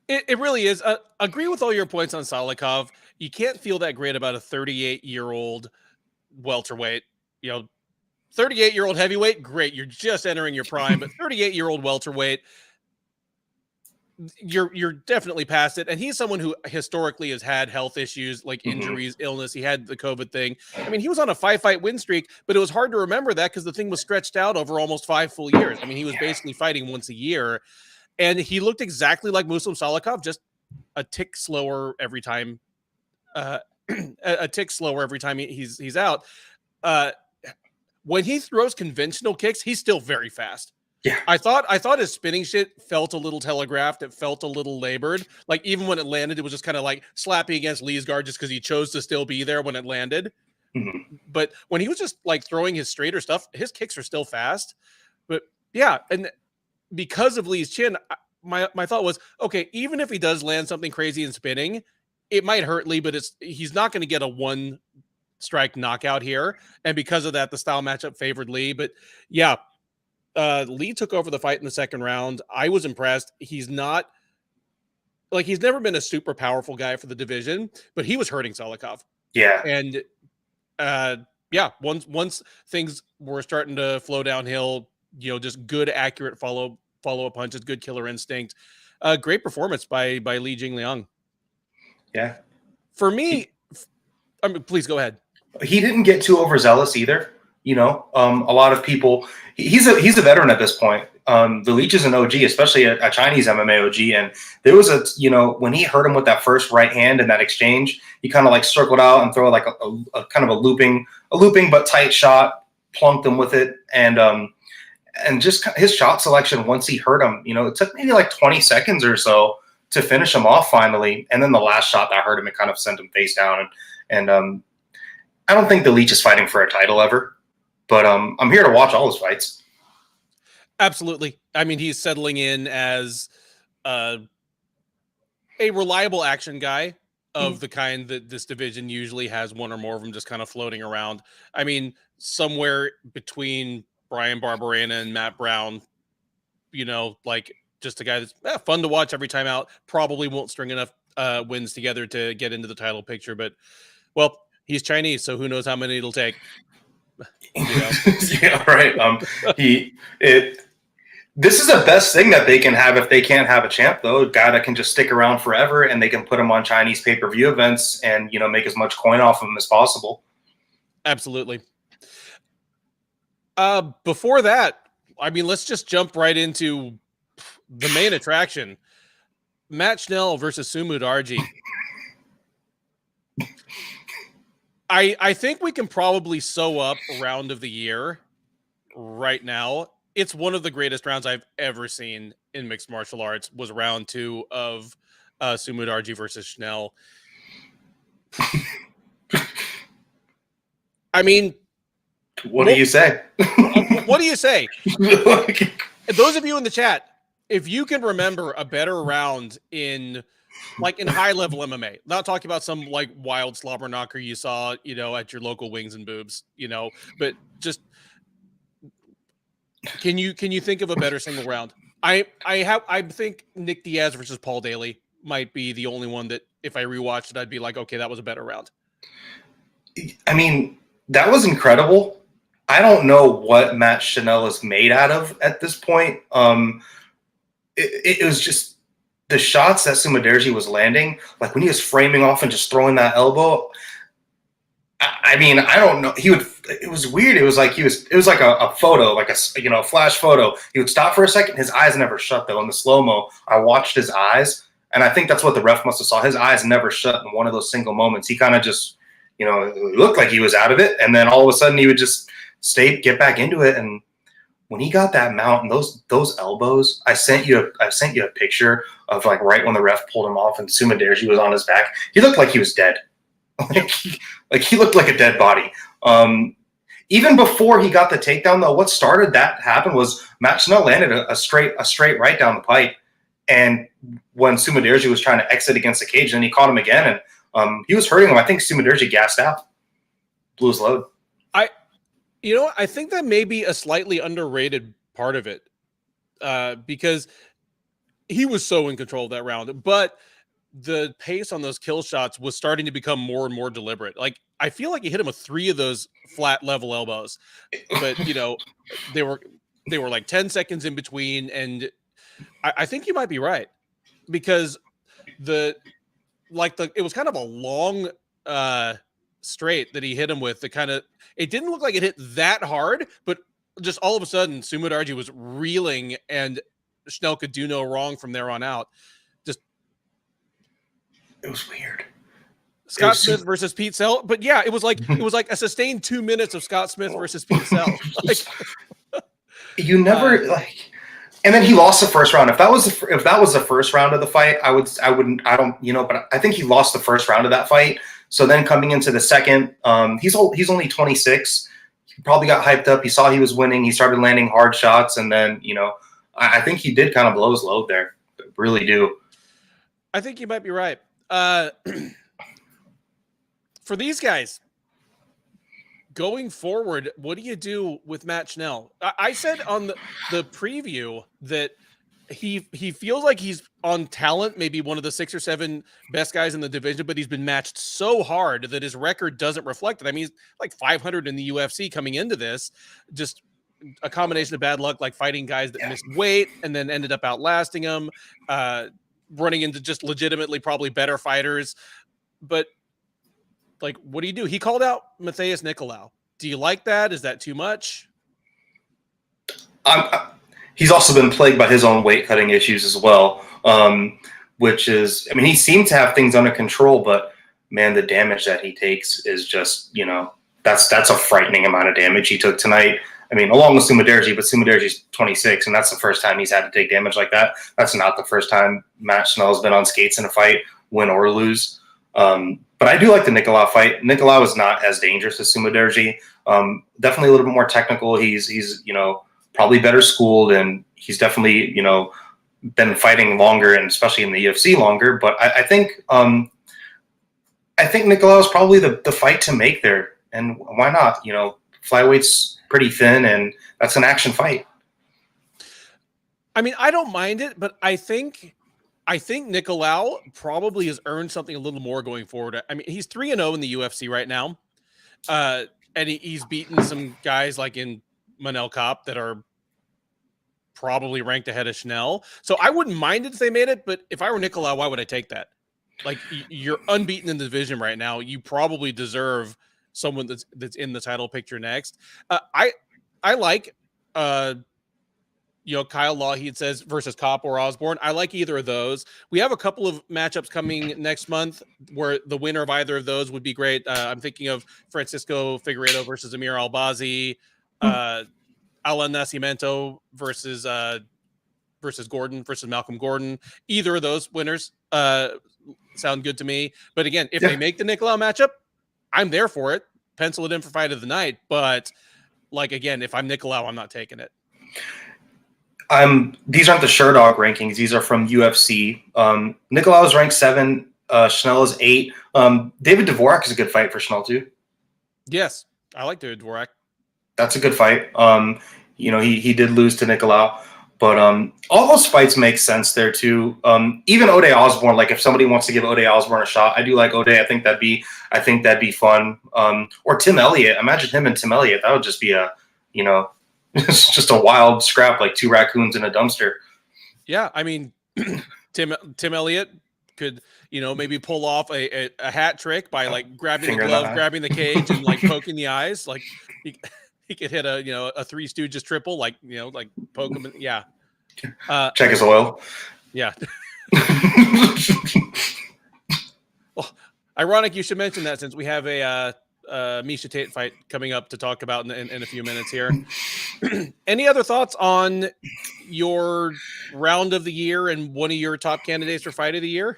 It really is. Agree with all your points on Salikov. You can't feel that great about a 38-year-old welterweight. 38-year-old heavyweight, great. You're just entering your prime, but 38-year-old welterweight, you're definitely past it. And he's someone who historically has had health issues like injuries, illness. He had the COVID thing. I mean, he was on a 5-fight win streak, but it was hard to remember that because the thing was stretched out over almost 5 full years. I mean, he was basically fighting once a year. And he looked exactly like Muslim Salikov, just a tick slower every time. A tick slower every time he's out. When he throws conventional kicks, he's still very fast. Yeah, I thought his spinning shit felt a little telegraphed. It felt a little labored. Like even when it landed, it was just kind of like slapping against Lee's guard just because he chose to still be there when it landed. But when he was just like throwing his straighter stuff, his kicks are still fast. But yeah, and because of Lee's chin, my thought was, okay, even if he does land something crazy in spinning, it might hurt Lee, but he's not going to get a 1-strike knockout here. And because of that, the style matchup favored Lee. But yeah, Lee took over the fight in the second round. I was impressed. He's never been a super powerful guy for the division, but he was hurting Salikov. Yeah. And once things were starting to flow downhill, just good, accurate follow-up punches, good killer instinct. Great performance by Li Jingliang. Yeah. For me, please go ahead. He didn't get too overzealous either. A lot of people. He's a veteran at this point. The Leech is an OG, especially a Chinese MMA OG. And there was when he hurt him with that first right hand in that exchange, he kind of like circled out and throw like a kind of a looping but tight shot, plunked him with it, and just his shot selection once he hurt him, it took maybe like 20 seconds or so to finish him off finally. And then the last shot that hurt him, it kind of sent him face down. And I don't think the Leech is fighting for a title ever, but I'm here to watch all his fights. Absolutely. I mean, he's settling in as a reliable action guy of the kind that this division usually has one or more of them just kind of floating around. I mean, somewhere between Brian Barberena and Matt Brown, like just a guy that's fun to watch every time out. Probably won't string enough wins together to get into the title picture, but well, he's Chinese, so who knows how many it'll take. Yeah, right. This is the best thing that they can have if they can't have a champ, though. A guy that can just stick around forever, and they can put him on Chinese pay-per-view events and, you know, make as much coin off of him as possible. Absolutely. Before that, I mean, let's just jump right into the main attraction. Matt Schnell versus Sumu Darji. I think we can probably sew up round of the year right now. It's one of the greatest rounds I've ever seen in mixed martial arts. Was round 2 of Sumu Darji versus Schnell. I mean, what do you say? What do you say? Those of you in the chat, if you can remember a better round in high level MMA, not talking about some like wild slobber knocker you saw, you know, at your local Wings and Boobs, you know, but just can you think of a better single round? I think Nick Diaz versus Paul Daly might be the only one that if I rewatched it, I'd be like, okay, that was a better round. I mean, that was incredible. I don't know what Matt Schnell is made out of at this point. It was just the shots that Sumu Darji was landing, like when he was framing off and just throwing that elbow. I mean, I don't know. It was weird. It was like a photo, like a flash photo. He would stop for a second. His eyes never shut though. In the slow-mo, I watched his eyes, and I think that's what the ref must have saw. His eyes never shut in one of those single moments. He kind of just, you know, it looked like he was out of it, and then all of a sudden he would just get back into it. And when he got that mount and those elbows, I sent you a picture of like right when the ref pulled him off and Sumu Darji was on his back. He looked like he was dead. Like he looked like a dead body. Even before he got the takedown, though, what started that happen was Matt Schnell landed a straight right down the pipe, and when Sumu Darji was trying to exit against the cage, then he caught him again, and he was hurting him. I think Sumu Darji gassed out, blew his load. I think that may be a slightly underrated part of it, because he was so in control of that round, but the pace on those kill shots was starting to become more and more deliberate. Like, I feel like he hit him with 3 of those flat level elbows, but you know, they were like 10 seconds in between. And I think you might be right, because it was kind of a long straight that he hit him with. It didn't look like it hit that hard, but just all of a sudden Sumu Darji was reeling and Schnell could do no wrong from there on out. It was weird. Scott Smith versus Pete Sell, but yeah, it was like a sustained 2 minutes of Scott Smith versus Pete Sell. You never like, and then he lost the first round. If that was the first round of the fight, but I think he lost the first round of that fight. So then coming into the second, he's only 26. He probably got hyped up. He saw he was winning. He started landing hard shots, and then I think he did kind of blow his load there. I really do. I think you might be right. For these guys going forward, what do you do with Matt Schnell? I said on the preview that he feels like he's on talent, maybe one of the 6 or 7 best guys in the division, but he's been matched so hard that his record doesn't reflect it. I mean, he's like 500 in the UFC coming into this, just a combination of bad luck, like fighting guys that missed weight and then ended up outlasting them, running into just legitimately probably better fighters. But like, what do you do? He called out Matheus Nicolau. Do you like that? Is that too much? He's also been plagued by his own weight cutting issues as well, which is, I mean, he seemed to have things under control, but man, the damage that he takes is just, that's a frightening amount of damage he took tonight. I mean, along with Sumu Darji, but Sumu Darji's 26, and that's the first time he's had to take damage like that. That's not the first time Matt Schnell's been on skates in a fight, win or lose. But I do like the Nicolau fight. Nicolau is not as dangerous as Sumu Darji. Definitely a little bit more technical. He's probably better schooled, and he's definitely been fighting longer, and especially in the UFC longer. But I think Nicolau is probably the fight to make there, and why not? Flyweight's pretty thin, and that's an action fight. I mean, I don't mind it, but I think Nicolau probably has earned something a little more going forward. I mean, he's 3-0 in the UFC right now, and he's beaten some guys like in Manel Kopp that are probably ranked ahead of Schnell. So I wouldn't mind it if they made it, but if I were Nicolau, why would I take that? Like, you're unbeaten in the division right now. You probably deserve someone that's in the title picture next. I like Kyle Lougheed says versus Kopp or Osborne. I like either of those. We have a couple of matchups coming next month where the winner of either of those would be great. I'm thinking of Francisco Figueiredo versus Amir Albazi, Alan Nascimento versus Gordon versus Malcolm Gordon. Either of those winners sound good to me. But again, if they make the Nicolau matchup, I'm there for it. Pencil it in for fight of the night. But like, again, if I'm Nicolau, I'm not taking it. These aren't the Sherdog rankings. These are from UFC. Nicolau is ranked 7. Schnell is 8. David Dvorak is a good fight for Schnell too. Yes, I like David Dvorak. That's a good fight. He did lose to Nicolau, but all those fights make sense there too. Even Ode Osborne, like if somebody wants to give Ode Osborne a shot, I do like Ode. I think that'd be fun. Or Tim Elliott. Imagine him and Tim Elliott. That would just be it's just a wild scrap, like 2 raccoons in a dumpster. Yeah, I mean, Tim Elliott could, maybe pull off a hat trick by like grabbing the glove, grabbing the cage, and like poking the eyes. Like he could hit a Three Stooges triple, like poke him. Yeah. Check his oil. Yeah. Well, ironic you should mention that since we have a Misha Tate fight coming up to talk about in a few minutes here. Any other thoughts on your round of the year and one of your top candidates for fight of the year?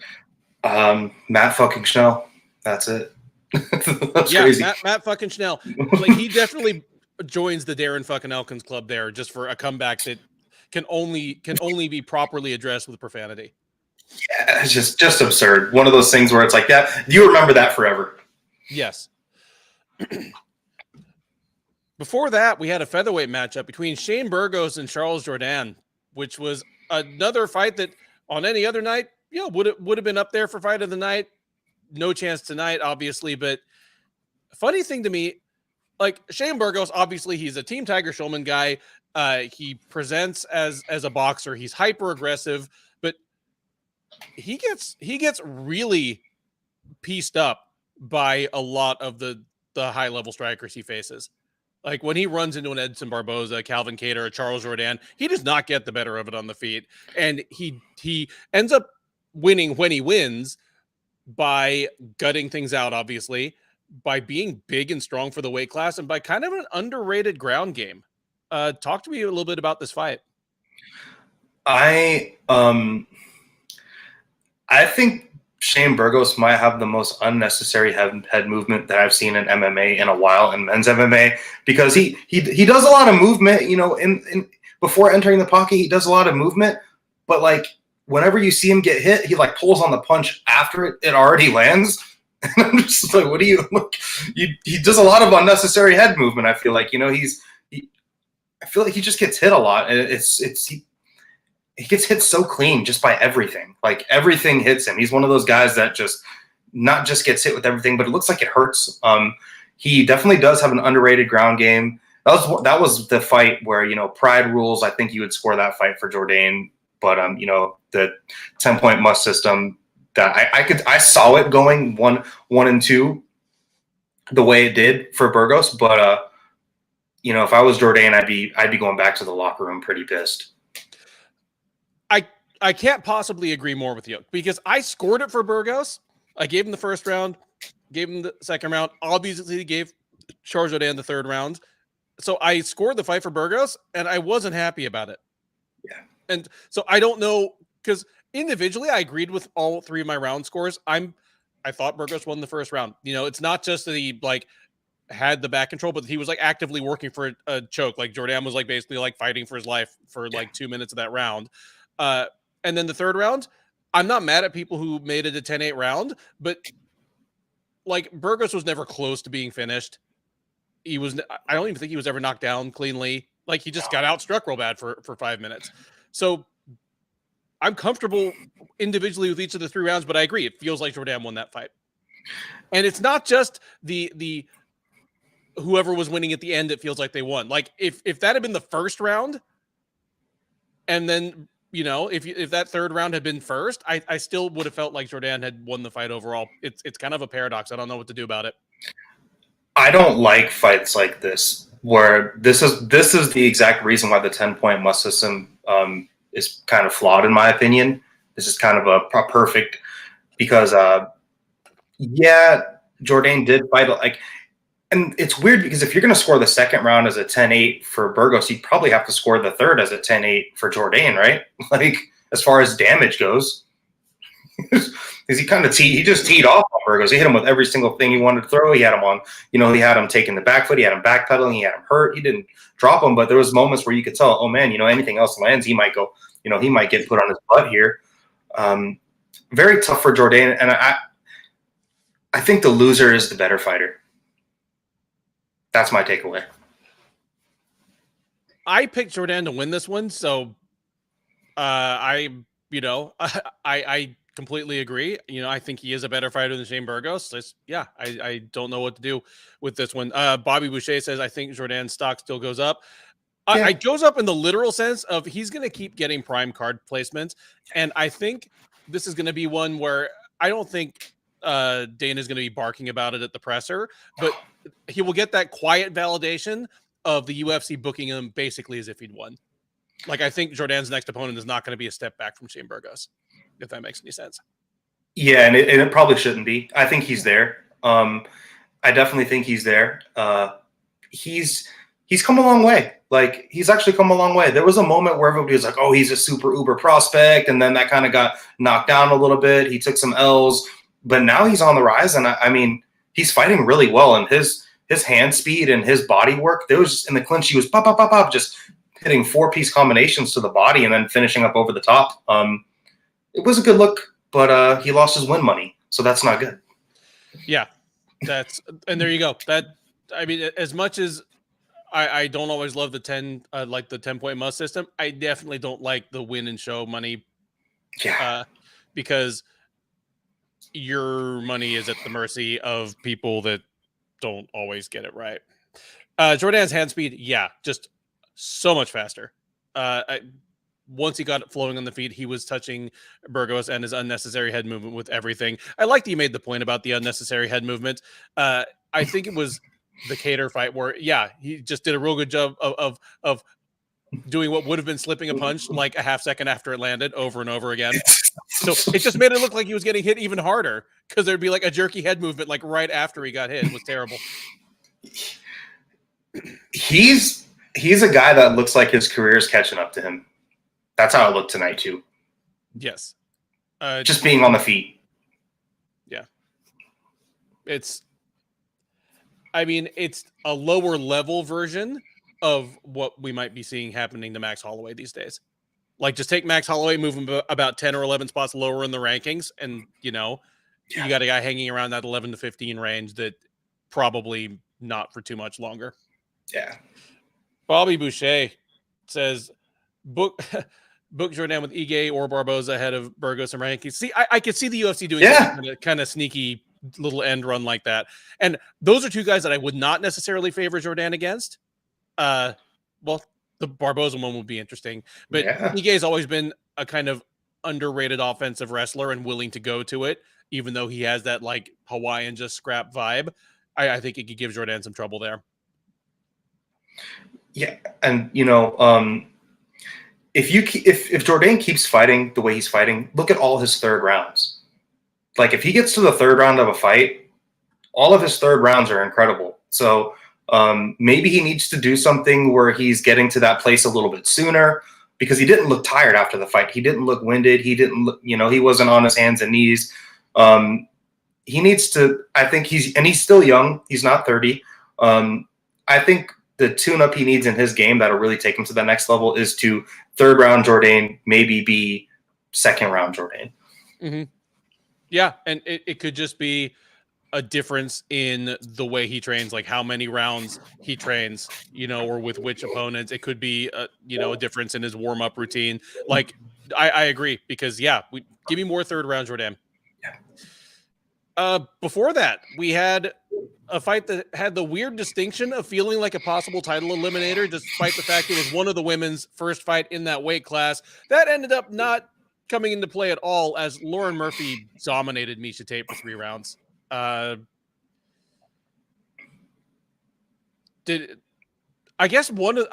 Matt fucking Schnell. That's it. That's crazy. Matt fucking Schnell. Like, he definitely joins the Darren fucking Elkins club there just for a comeback that can only be properly addressed with profanity. Yeah, it's just absurd. One of those things where it's like, yeah, you remember that forever. Yes. Before that, we had a featherweight matchup between Shane Burgos and Charles Jourdain, which was another fight that on any other night, would have been up there for fight of the night. No chance tonight, obviously. But funny thing to me, like, Shane Burgos, obviously he's a Team Tiger Schulman guy. He presents as a boxer. He's hyper aggressive, but he gets really pieced up by a lot of the high level strikers he faces. Like when he runs into an Edson Barboza, Calvin Kattar, Charles Jourdain, he does not get the better of it on the feet. And he ends up winning when he wins by gutting things out, obviously, by being big and strong for the weight class, and by kind of an underrated ground game. Talk to me a little bit about this fight. I think Shane Burgos might have the most unnecessary head movement that I've seen in MMA in a while, in men's MMA, because he does a lot of movement, in before entering the pocket, he does a lot of movement, but like whenever you see him get hit, he like pulls on the punch after it already lands. And I'm just like, what do you look? He does a lot of unnecessary head movement. I feel like, I feel like he just gets hit a lot. And he gets hit so clean just by everything. Like everything hits him. He's one of those guys that just not just gets hit with everything, but it looks like it hurts. He definitely does have an underrated ground game. That was the fight where, pride rules. I think you would score that fight for Jourdain, but the 10-point must system that I saw it going 1 and 2 the way it did for Burgos, but if I was Jourdain, I'd be going back to the locker room pretty pissed. I can't possibly agree more with you, because I scored it for Burgos. I gave him the first round, gave him the second round, obviously gave Charles Jourdain the third round. So I scored the fight for Burgos, and I wasn't happy about it. Yeah. And so I don't know, because individually I agreed with all 3 of my round scores. I thought Burgos won the first round. It's not just that he like had the back control, but he was like actively working for a choke. Like Jourdain was like basically like fighting for his life for like 2 minutes of that round. And then the third round, I'm not mad at people who made it a 10-8 round, but like Burgos was never close to being finished. I don't even think he was ever knocked down cleanly. Like he just got outstruck real bad for 5 minutes. So I'm comfortable individually with each of the 3 rounds, but I agree. It feels like Jourdain won that fight. And it's not just the whoever was winning at the end, it feels like they won. Like if that had been the first round, And then, you know, if that third round had been first, I still would have felt like Jourdain had won the fight overall. It's kind of a paradox. I don't know what to do about it. I don't like fights like this where this is the exact reason why the 10-point must system is kind of flawed in my opinion. This is kind of a perfect because yeah, Jourdain did fight like, and it's weird because if you're going to score the second round as a 10-8 for Burgos, you'd probably have to score the third as a 10-8 for Jourdain, right? Like as far as damage goes. Because he kind of he just teed off on Burgos. He hit him with every single thing he wanted to throw. He had him on, you know, he had him taking the back foot. He had him backpedaling. He had him hurt. He didn't drop him, but there was moments where you could tell, oh man, you know, anything else lands, he might go, you know, he might get put on his butt here. Very tough for Jourdain, and I think the loser is the better fighter. That's my takeaway. I picked Jourdain to win this one, so I completely agree. You know, I think he is a better fighter than Shane Burgos. I don't know what to do with this one. Bobby Boucher says, I think Jourdain's stock still goes up. Yeah. It goes up in the literal sense of he's going to keep getting prime card placements. And I think this is going to be one where I don't think Dana's going to be barking about it at the presser, but he will get that quiet validation of the UFC booking him basically as if he'd won. Like, I think Jourdain's next opponent is not going to be a step back from Shane Burgos, if that makes any sense. Yeah, and it probably shouldn't be. I think he's there. I definitely think he's there. He's come a long way. Like, he's actually come a long way. There was a moment where everybody was like, oh, he's a super uber prospect, and then that kind of got knocked down a little bit. He took some L's, but now he's on the rise, and I mean, he's fighting really well, and his hand speed and his body work, there was just, in the clinch, he was pop, pop, pop, pop, just hitting 4-piece combinations to the body and then finishing up over the top. It was a good look, but he lost his win money, so that's not good. Yeah, and there you go. I mean, as much as I don't always love the 10-point must system, I definitely don't like the win and show money. Yeah, because your money is at the mercy of people that don't always get it right. Jourdain's hand speed, yeah, just so much faster. Once he got it flowing on the feet, he was touching Burgos and his unnecessary head movement with everything. I like that you made the point about the unnecessary head movement. I think it was the Cater fight where, yeah, he just did a real good job of doing what would have been slipping a punch like a half second after it landed over and over again. So it just made it look like he was getting hit even harder because there'd be like a jerky head movement like right after he got hit. It was terrible. He's a guy that looks like his career is catching up to him. That's how it looked tonight too. Yes. Just being on the feet. Yeah. It's a lower level version of what we might be seeing happening to Max Holloway these days. Like, just take Max Holloway, move him about 10 or 11 spots lower in the rankings, and, you know, you got a guy hanging around that 11 to 15 range that probably not for too much longer. Yeah. Bobby Boucher says, book Jourdain with Ige or Barboza ahead of Burgos and rankings. See, I could see the UFC doing kind of sneaky little end run like that. And those are two guys that I would not necessarily favor Jourdain against. Well, the Barboza one would be interesting, but Ige has always been a kind of underrated offensive wrestler and willing to go to it, even though he has that like Hawaiian just scrap vibe. I think it could give Jourdain some trouble there. Yeah, and you know, if Jourdain keeps fighting the way he's fighting, look at all his third rounds. Like, if he gets to the third round of a fight, all of his third rounds are incredible. So maybe he needs to do something where he's getting to that place a little bit sooner, because he didn't look tired after the fight. He didn't look winded. He didn't look, you know, he wasn't on his hands and knees. He needs to, I think he's still young. He's not 30. I think the tune-up he needs in his game that'll really take him to the next level is to third round Jourdain, maybe be second round Jourdain. Mm-hmm. Yeah, and it could just be a difference in the way he trains, like how many rounds he trains, you know, or with which opponents. It could be, a difference in his warm-up routine. Like, I agree, because, give me more third round Jourdain. Yeah. Before that, we had a fight that had the weird distinction of feeling like a possible title eliminator, despite the fact it was one of the women's first fight in that weight class. That ended up not coming into play at all, as Lauren Murphy dominated Miesha Tate for 3 rounds. I guess one of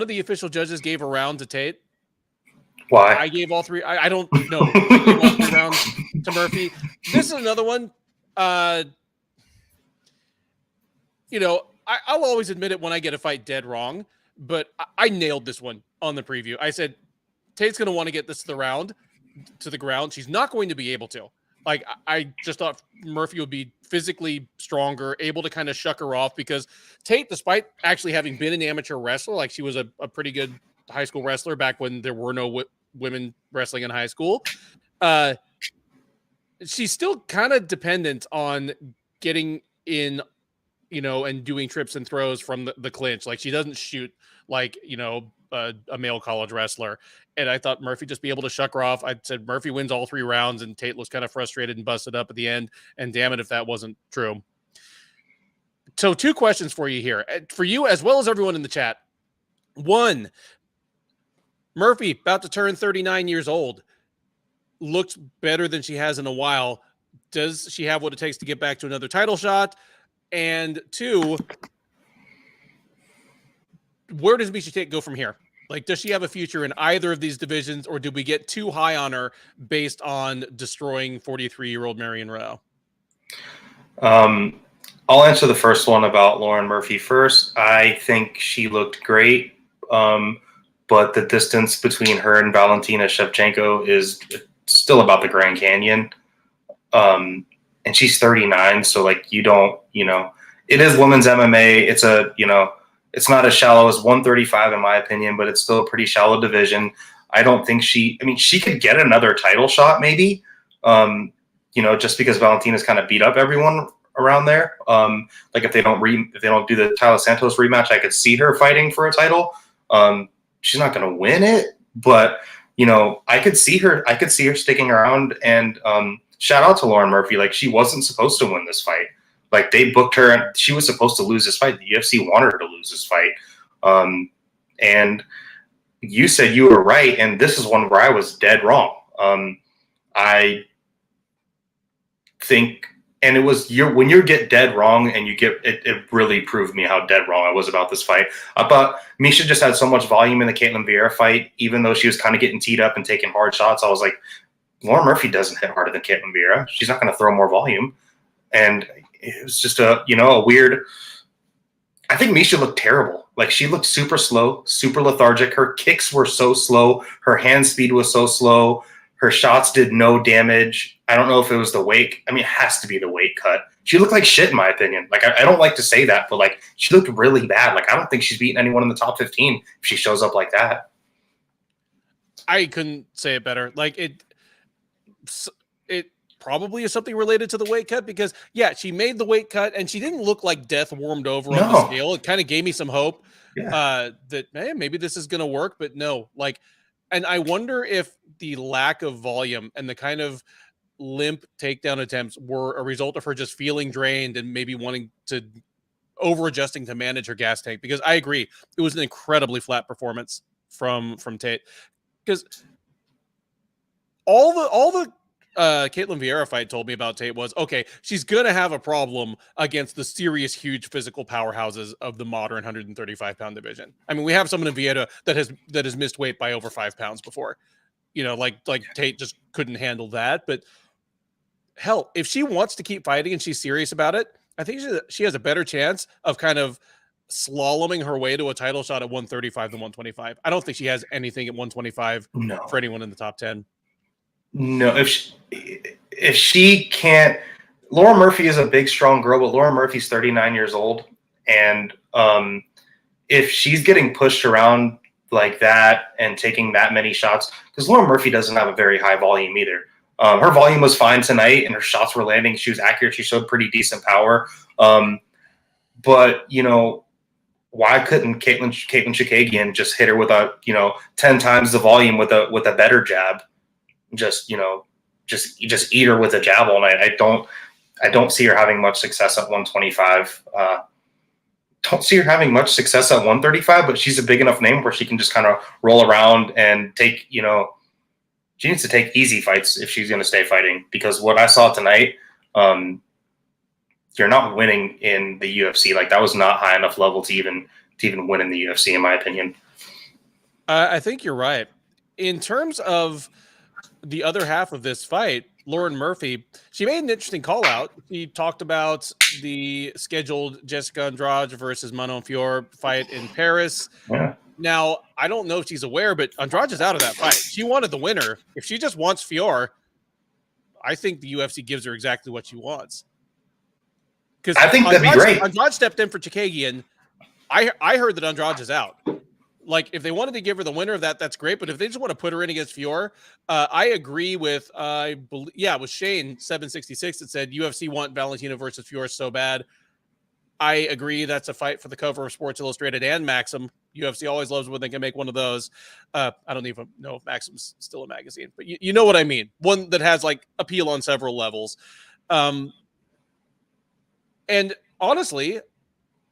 the official judges gave a round to Tate. Why? I gave all 3. I don't know. I gave all 3 rounds to Murphy. This is another one. I'll always admit it when I get a fight dead wrong, but I nailed this one on the preview. I said, Tate's going to want to get this to the ground. She's not going to be able to. Like, I just thought Murphy would be physically stronger, able to kind of shuck her off, because Tate, despite actually having been an amateur wrestler, like she was a pretty good high school wrestler back when there were no women wrestling in high school, she's still kind of dependent on getting in, and doing trips and throws from the clinch. Like, she doesn't shoot like, a male college wrestler. And I thought Murphy just be able to shuck her off. I said Murphy wins all 3 rounds, and Tate was kind of frustrated and busted up at the end. And damn it if that wasn't true. So 2 questions for you here, for you as well as everyone in the chat. 1, Murphy, about to turn 39 years old, looks better than she has in a while. Does she have what it takes to get back to another title shot? And 2, where does Miesha Tate go from here? Like, does she have a future in either of these divisions, or did we get too high on her based on destroying 43-year-old Marion Rowe? I'll answer the first one about Lauren Murphy first. I think she looked great, but the distance between her and Valentina Shevchenko is still about the Grand Canyon. And she's 39, so like, it is women's MMA. It's it's not as shallow as 135 in my opinion, but it's still a pretty shallow division. I don't think she could get another title shot maybe, just because Valentina's kind of beat up everyone around there. Like, if they don't do the Tyler Santos rematch, I could see her fighting for a title. She's not going to win it, but I could see her sticking around. And shout out to Lauren Murphy. Like, she wasn't supposed to win this fight. Like, they booked her and she was supposed to lose this fight. The UFC wanted her to lose this fight. And you said you were right. And this is one where I was dead wrong. I think, and it was when you get dead wrong and you get it really proved me how dead wrong I was about this fight. I thought Miesha just had so much volume in the Caitlin Vieira fight, even though she was kind of getting teed up and taking hard shots. I was like, Lauren Murphy doesn't hit harder than Caitlin Vieira. She's not going to throw more volume. And it was just a weird. I think Miesha looked terrible. Like, she looked super slow, super lethargic. Her kicks were so slow. Her hand speed was so slow. Her shots did no damage. I don't know if it was the weight. It has to be the weight cut. She looked like shit in my opinion. Like, I don't like to say that, but like, she looked really bad. Like, I don't think she's beaten anyone in the top 15 if she shows up like that. I couldn't say it better. Like, it probably is something related to the weight cut, because she made the weight cut and she didn't look like death warmed over on the scale. It kind of gave me some hope that maybe this is going to work, but no. Like, and I wonder if the lack of volume and the kind of limp takedown attempts were a result of her just feeling drained and maybe wanting to over-adjusting to manage her gas tank, because I agree. It was an incredibly flat performance from Tate, because all the Caitlin Vieira fight told me about Tate was, okay, she's going to have a problem against the serious, huge physical powerhouses of the modern 135-pound division. We have someone in Vieira that has missed weight by over 5 pounds before. Like Tate just couldn't handle that. But hell, if she wants to keep fighting and she's serious about it, I think she has a better chance of kind of slaloming her way to a title shot at 135 than 125. I don't think she has anything at 125 for anyone in the top 10. No, if she can't, Lauren Murphy is a big, strong girl, but Lauren Murphy's 39 years old. And if she's getting pushed around like that and taking that many shots, because Lauren Murphy doesn't have a very high volume either. Her volume was fine tonight and her shots were landing. She was accurate. She showed pretty decent power. But, why couldn't Caitlin Chikagian just hit her with 10 times the volume with a better jab? Just eat her with a jab all night. I don't see her having much success at 125. Don't see her having much success at 135, but she's a big enough name where she can just kind of roll around and take, she needs to take easy fights if she's going to stay fighting, because what I saw tonight, you're not winning in the UFC. Like, that was not high enough level to even win in the UFC, in my opinion. I think you're right. In terms of the other half of this fight, Lauren Murphy, she made an interesting call out. She talked about the scheduled Jessica Andrade versus Manon Fior fight in Paris. Yeah. Now, I don't know if she's aware, but Andrade is out of that fight. She wanted the winner. If she just wants Fior, I think the UFC gives her exactly what she wants. Because I think that'd be great. Andrade stepped in for Chikagian. I heard that Andrade is out. Like, if they wanted to give her the winner of that, that's great. But if they just want to put her in against Fior, I agree with, it was Shane 766 that said UFC want Valentina versus Fior so bad. I agree. That's a fight for the cover of Sports Illustrated and Maxim. UFC always loves when they can make one of those. I don't even know if Maxim's still a magazine, but you know what I mean. One that has like appeal on several levels. And honestly,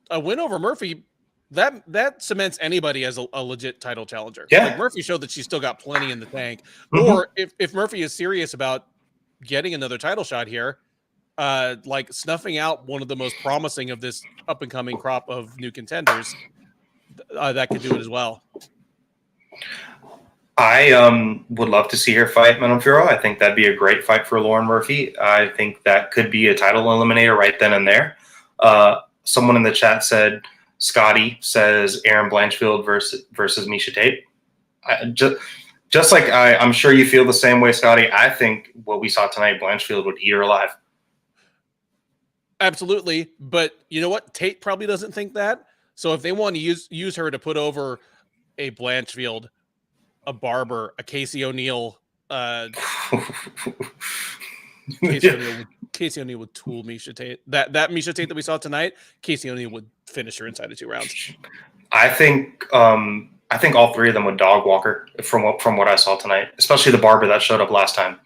a win over Murphy, that cements anybody as a legit title challenger. Yeah. Like, Murphy showed that she's still got plenty in the tank. Mm-hmm. Or if Murphy is serious about getting another title shot here, like snuffing out one of the most promising of this up and coming crop of new contenders, that could do it as well. I would love to see her fight Manon Fiorot. I think that'd be a great fight for Lauren Murphy. I think that could be a title eliminator right then and there. Someone in the chat said, Scotty says Aaron Blanchfield versus Miesha Tate. Just like I'm sure you feel the same way, Scotty. I think what we saw tonight, Blanchfield would eat her alive. Absolutely. But you know what? Tate probably doesn't think that. So if they want to use her to put over a Blanchfield, a Barber, a Casey O'Neill, Casey O'Neill would tool Miesha Tate. That Miesha Tate that we saw tonight, Casey O'Neill would finish her inside of 2 rounds. I think all three of them would dog walk her from what I saw tonight, especially the Barber that showed up last time.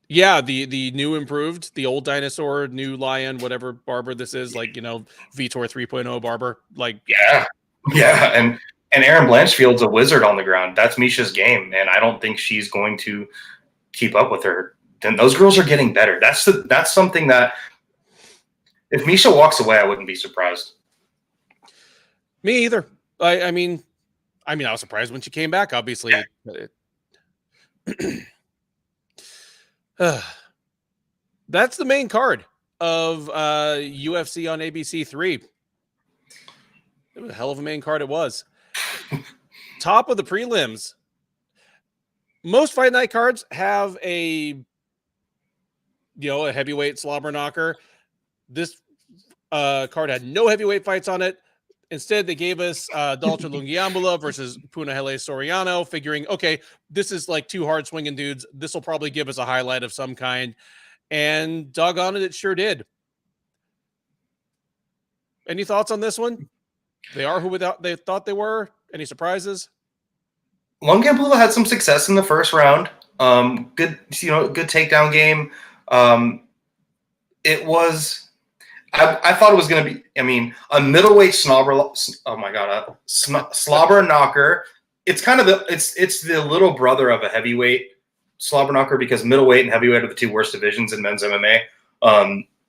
Yeah, the new improved, the old dinosaur, new lion, whatever Barber this is, like, Vitor 3.0 Barber. Like, yeah. And Aaron Blanchfield's a wizard on the ground. That's Miesha's game, and I don't think she's going to keep up with her. Then those girls are getting better. That's something that if Miesha walks away, I wouldn't be surprised. Me either. I mean, I was surprised when she came back, obviously. Yeah. That's the main card of UFC on ABC 3. It was a hell of a main card it was. Top of the prelims. Most fight night cards have a heavyweight slobber knocker. This card had no heavyweight fights on it. Instead, they gave us Dalcha Lungiambula versus Punahele Soriano, figuring, okay, this is like 2 hard swinging dudes. This will probably give us a highlight of some kind. And doggone it sure did. Any thoughts on this one? They are who they thought they were. Any surprises? Lungiambula had some success in the first round. Good takedown game. It was. I thought it was going to be. A middleweight slobber. Oh my god, slobber knocker. It's kind of it's the little brother of a heavyweight slobber knocker, because middleweight and heavyweight are the 2 worst divisions in men's MMA.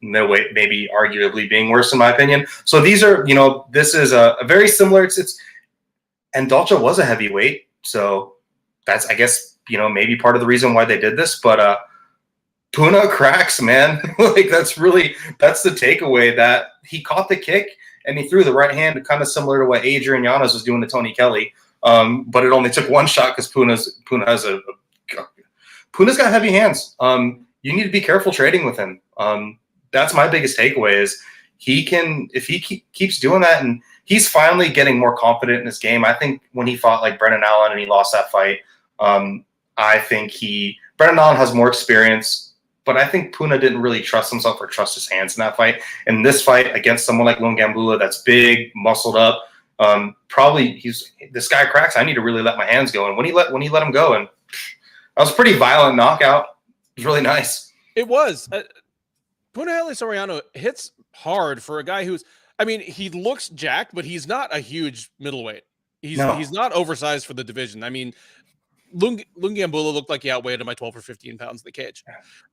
Middleweight maybe arguably being worse in my opinion. So these are, this is a very similar. And Dalcha was a heavyweight, so that's, I guess, maybe part of the reason why they did this. But Puna cracks, man. Like, that's the takeaway, that he caught the kick and he threw the right hand, kind of similar to what Adrian Yanez was doing to Tony Kelly. But it only took 1 shot because Puna's got heavy hands. You need to be careful trading with him. That's my biggest takeaway is if he keeps doing that, and he's finally getting more confident in his game. I think when he fought like Brendan Allen and he lost that fight, I think Brendan Allen has more experience, but I think Puna didn't really trust himself or trust his hands in that fight. In this fight against someone like Lungiambula that's big, muscled up, probably this guy cracks. I need to really let my hands go. And when he let him go, and that was a pretty violent knockout. It was really nice. It was. Punahele Soriano hits hard for a guy who's, I mean, he looks jacked, but he's not a huge middleweight. He's not oversized for the division. I mean, Lungiambula looked like he outweighed him by 12 or 15 pounds in the cage.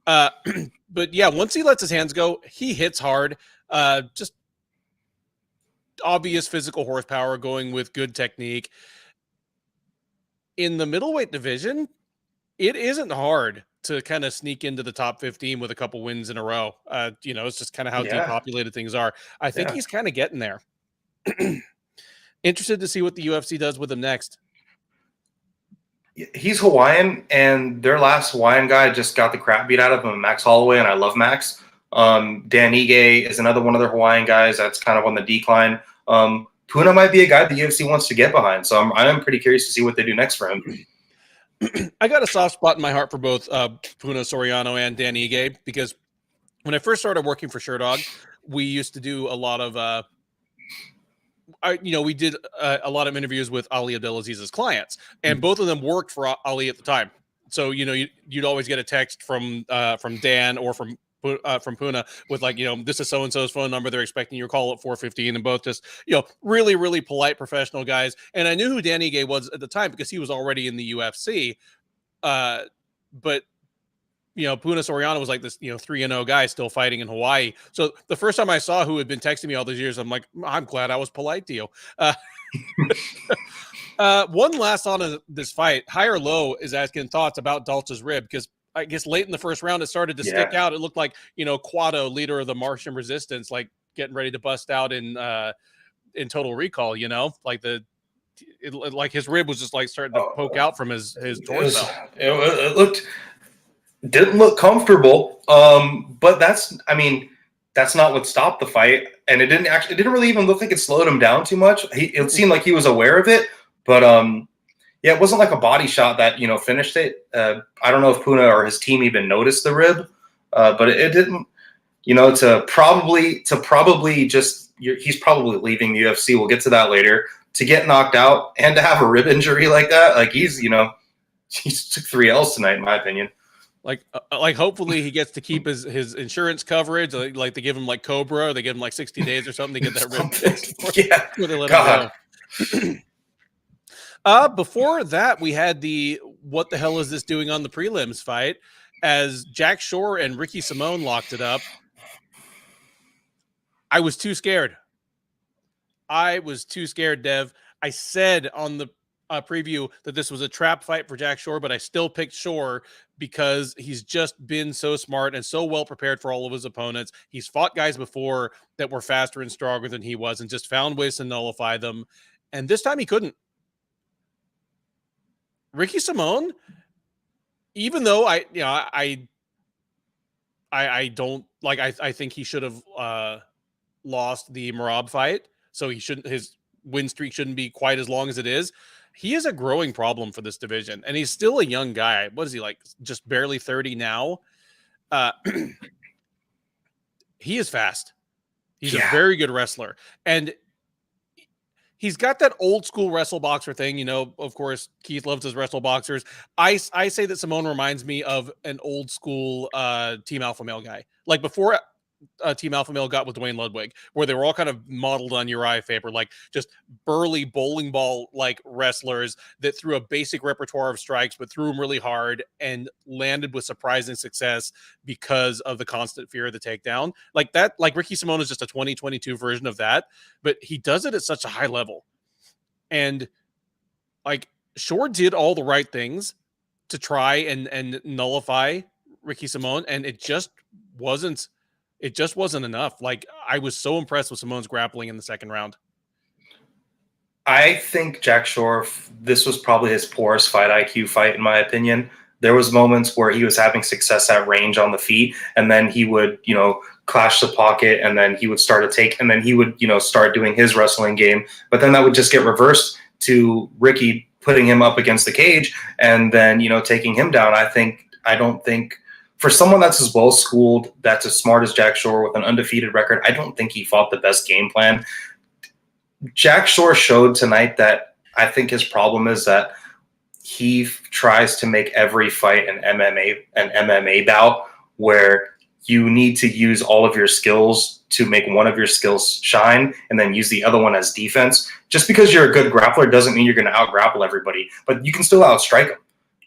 But yeah, once he lets his hands go, he hits hard. Just obvious physical horsepower going with good technique. In the middleweight division, it isn't hard to kind of sneak into the top 15 with a couple wins in a row. It's just kind of how depopulated things are. I think he's kind of getting there. Interested to see what the UFC does with him next. He's Hawaiian, and their last Hawaiian guy just got the crap beat out of him, Max Holloway, and I love Max. Dan Ige is another one of their Hawaiian guys that's kind of on the decline. Puna might be a guy the UFC wants to get behind, so I'm pretty curious to see what they do next for him. I got a soft spot in my heart for both Puna Soriano and Dan Ige, because when I first started working for Sherdog, we used to do a lot of we did a lot of interviews with Ali Abdelaziz's clients, and both of them worked for Ali at the time. So, you'd always get a text from Dan or from Puna with like, this is so-and-so's phone number. They're expecting your call at 4:15, and both just, really, really polite professional guys. And I knew who Dan Ige was at the time because he was already in the UFC. But Puna Soriano was like this, 3-0 guy still fighting in Hawaii. So the first time I saw who had been texting me all these years, I'm like, I'm glad I was polite to you. One last on this fight, High or Low is asking thoughts about Daltz's rib, because I guess late in the first round, it started to stick out. It looked like, Quado, leader of the Martian resistance, like getting ready to bust out in Total Recall, like his rib was just like starting to poke out from his torso. It didn't look comfortable. But that's not what stopped the fight. And it didn't really even look like it slowed him down too much. It seemed like he was aware of it, but it wasn't like a body shot that, finished it. I don't know if Puna or his team even noticed the rib, but it didn't, to probably just, he's probably leaving the UFC. We'll get to that later. To get knocked out and to have a rib injury like that, like he's took 3 L's tonight, in my opinion. Like hopefully he gets to keep his insurance coverage. Like they give him like Cobra, they give him like 60 days or something to get that rib fixed. Before they let him go. Before that, we had the what the hell is this doing on the prelims fight as Jack Shore and Ricky Simone locked it up. I was too scared. Dev. I said on the preview that this was a trap fight for Jack Shore, but I still picked Shore because he's just been so smart and so well prepared for all of his opponents. He's fought guys before that were faster and stronger than he was and just found ways to nullify them. And this time he couldn't. Ricky Simone, even though I don't like, I think he should have lost the Merab fight. So his win streak shouldn't be quite as long as it is. He is a growing problem for this division, and he's still a young guy. What is he, like, just barely 30 now? He is fast. He's a very good wrestler. And he's got that old school wrestle boxer thing. Of course, Keith loves his wrestle boxers. I say that Simone reminds me of an old school Team Alpha Male guy. Like before Team Alpha Male got with Dwayne Ludwig, where they were all kind of modeled on Uriah Faber, like just burly bowling ball like wrestlers that threw a basic repertoire of strikes, but threw them really hard and landed with surprising success because of the constant fear of the takedown. Like that, like Ricky Simone is just a 2022 version of that, but he does it at such a high level. And like Shore did all the right things to try and nullify Ricky Simone, and it just wasn't enough. Like, I was so impressed with Simone's grappling in the second round. I think Jack Shore, this was probably his poorest fight IQ fight, in my opinion. There was moments where he was having success at range on the feet, and then he would, clash the pocket, and then he would start a take, and then he would, start doing his wrestling game. But then that would just get reversed to Ricky putting him up against the cage and then, taking him down. I don't think for someone that's as well schooled, that's as smart as Jack Shore with an undefeated record, I don't think he fought the best game plan. Jack Shore showed tonight that I think his problem is that he tries to make every fight an MMA bout where you need to use all of your skills to make one of your skills shine and then use the other one as defense. Just because you're a good grappler doesn't mean you're going to out-grapple everybody, but you can still outstrike them.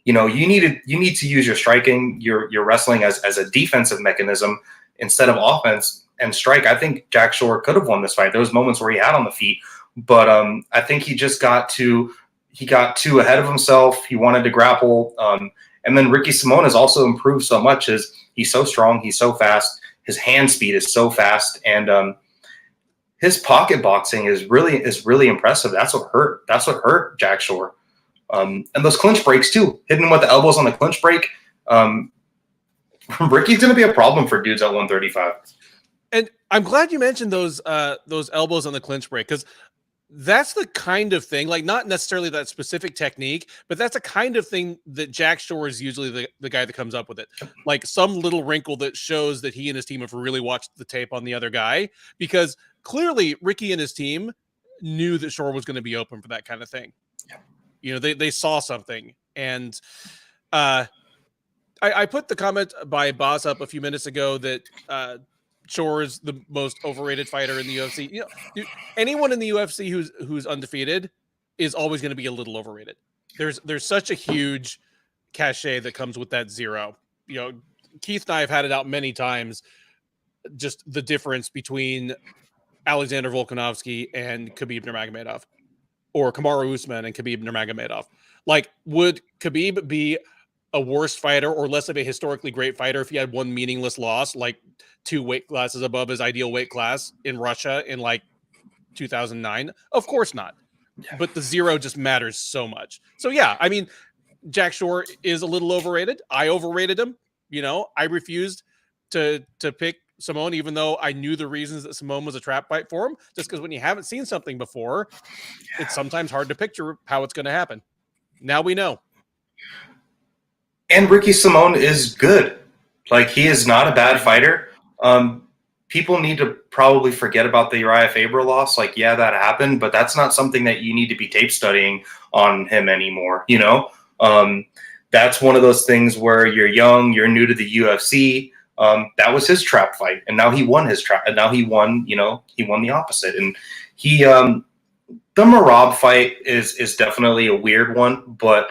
You know, you need to use your striking, your wrestling as a defensive mechanism instead of offense and strike. I think Jack Shore could have won this fight. There was moments where he had on the feet, but I think he just got too ahead of himself. He wanted to grapple. And then Ricky Simone has also improved so much. He's so strong. He's so fast. His hand speed is so fast. And his pocket boxing is really impressive. That's what hurt Jack Shore. And those clinch breaks too, hitting him with the elbows on the clinch break. Ricky's going to be a problem for dudes at 135. And I'm glad you mentioned those elbows on the clinch break, because that's the kind of thing, like not necessarily that specific technique, but that's a kind of thing that Jack Shore is usually the guy that comes up with it. Like some little wrinkle that shows that he and his team have really watched the tape on the other guy, because clearly Ricky and his team knew that Shore was going to be open for that kind of thing. Yeah. You know, they saw something. And I put the comment by Boss up a few minutes ago that Shore is the most overrated fighter in the UFC. You know, dude, anyone in the UFC who's undefeated is always going to be a little overrated. There's such a huge cachet that comes with that zero. You know, Keith and I have had it out many times, just the difference between Alexander Volkanovski and Khabib Nurmagomedov, or Kamaru Usman and Khabib Nurmagomedov. Like, would Khabib be a worse fighter or less of a historically great fighter if he had one meaningless loss, like 2 weight classes above his ideal weight class in Russia in like 2009? Of course not. Yeah. But the zero just matters so much. So yeah, I mean, Jack Shore is a little overrated. I overrated him. You know, I refused to pick Simone, even though I knew the reasons that Simone was a trap fight for him, just because when you haven't seen something before, it's sometimes hard to picture how it's going to happen. Now we know. And Ricky Simone is good. Like, he is not a bad fighter. People need to probably forget about the Uriah Faber loss. Like, yeah, that happened, but that's not something that you need to be tape studying on him anymore. You know, that's one of those things where you're young, you're new to the UFC. That was his trap fight, and now he won his trap. And now he won. You know, he won the opposite. And he, the Merab fight is definitely a weird one, but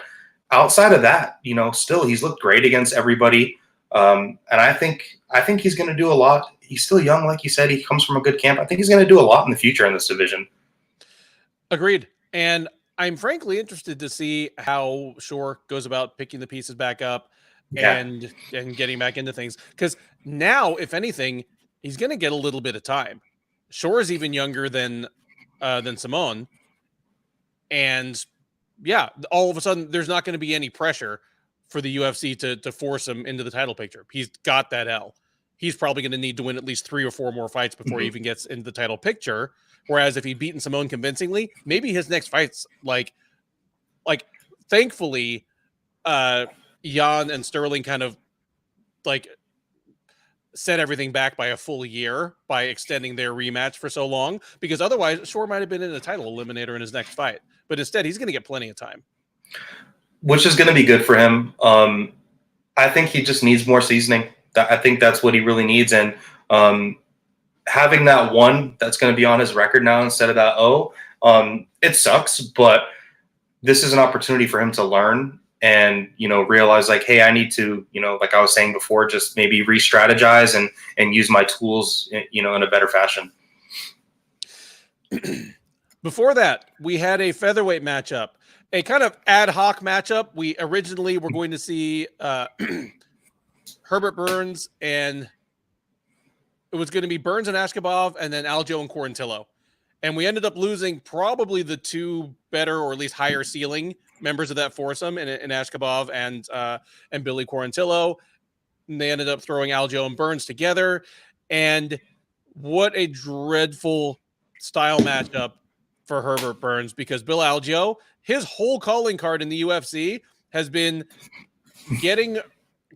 outside of that, you know, still he's looked great against everybody. And I think he's going to do a lot. He's still young, like you said. He comes from a good camp. I think he's going to do a lot in the future in this division. Agreed. And I'm frankly interested to see how Shore goes about picking the pieces back up and getting back into things. Because now, if anything, he's going to get a little bit of time. Shore is even younger than Simone. And yeah, all of a sudden, there's not going to be any pressure for the UFC to force him into the title picture. He's got that L. He's probably going to need to win at least 3 or 4 more fights before he even gets into the title picture. Whereas if he'd beaten Simone convincingly, maybe his next fight's like thankfully, Jan and Sterling kind of like set everything back by a full year by extending their rematch for so long, because otherwise Shore might have been in a title eliminator in his next fight. But instead, he's going to get plenty of time. Which is going to be good for him. I think he just needs more seasoning. I think that's what he really needs. And having that 1 that's going to be on his record now instead of that 0, it sucks. But this is an opportunity for him to learn and, you know, realize like, hey, I need to, you know, like I was saying before, just maybe re-strategize and use my tools, you know, in a better fashion. Before that, we had a featherweight matchup, a kind of ad hoc matchup. We originally were going to see Herbert Burns, and it was going to be Burns and Ashkabov, and then Algeo and Quarantillo. And we ended up losing probably the 2 better, or at least higher ceiling members of that foursome in Ashkabov and Billy Quarantillo. And they ended up throwing Algeo and Burns together. And what a dreadful style matchup for Herbert Burns, because Bill Algeo, his whole calling card in the UFC has been getting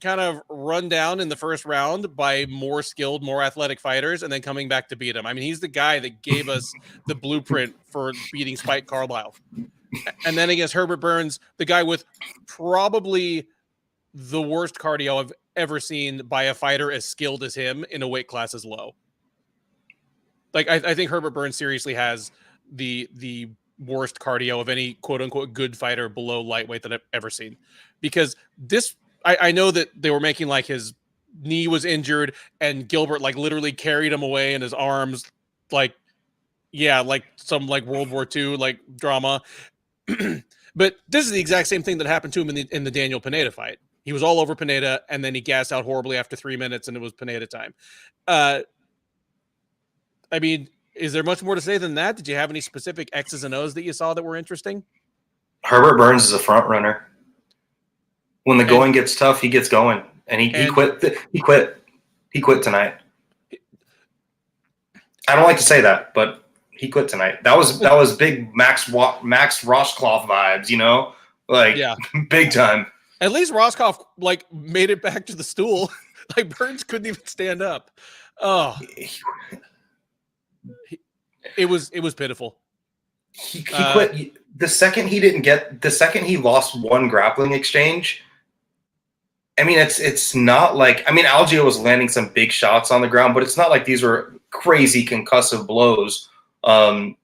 kind of run down in the first round by more skilled, more athletic fighters, and then coming back to beat him. I mean, he's the guy that gave us the blueprint for beating Spike Carlisle. And then against Herbert Burns, the guy with probably the worst cardio I've ever seen by a fighter as skilled as him in a weight class as low. Like, I think Herbert Burns seriously has the worst cardio of any quote unquote good fighter below lightweight that I've ever seen. Because this, I know that they were making like his knee was injured and Gilbert like literally carried him away in his arms, like, yeah, like some like World War II like drama. But this is the exact same thing that happened to him in the Daniel Pineda fight. He was all over Pineda, and then he gassed out horribly after 3 minutes, and it was Pineda time. I mean, is there much more to say than that? Did you have any specific X's and O's that you saw that were interesting? Herbert Burns is a front runner. When the going gets tough, he gets going, and he quit. He quit tonight. I don't like to say that, but he quit tonight. That was big Max Roshkloff vibes, you know, like big time. At least Roshkloff like made it back to the stool. Like Burns couldn't even stand up. Oh, it was pitiful. He quit the second he lost one grappling exchange. I mean, it's not like, I mean, Algeo was landing some big shots on the ground, but it's not like these were crazy concussive blows.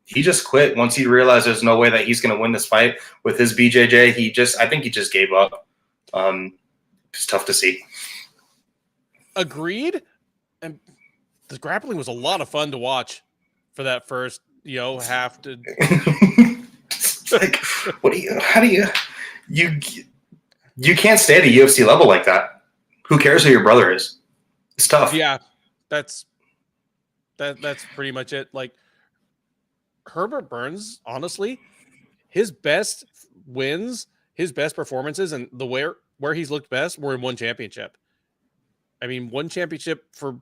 He just quit once he realized there's no way that he's going to win this fight with his BJJ. I think he just gave up. It's tough to see. Agreed. And the grappling was a lot of fun to watch for that first, half to. It's like, you can't stay at a UFC level like that. Who cares who your brother is? It's tough. Yeah, that's pretty much it. Like Herbert Burns, honestly, his best wins, his best performances, and the where he's looked best were in one championship. I mean, one championship for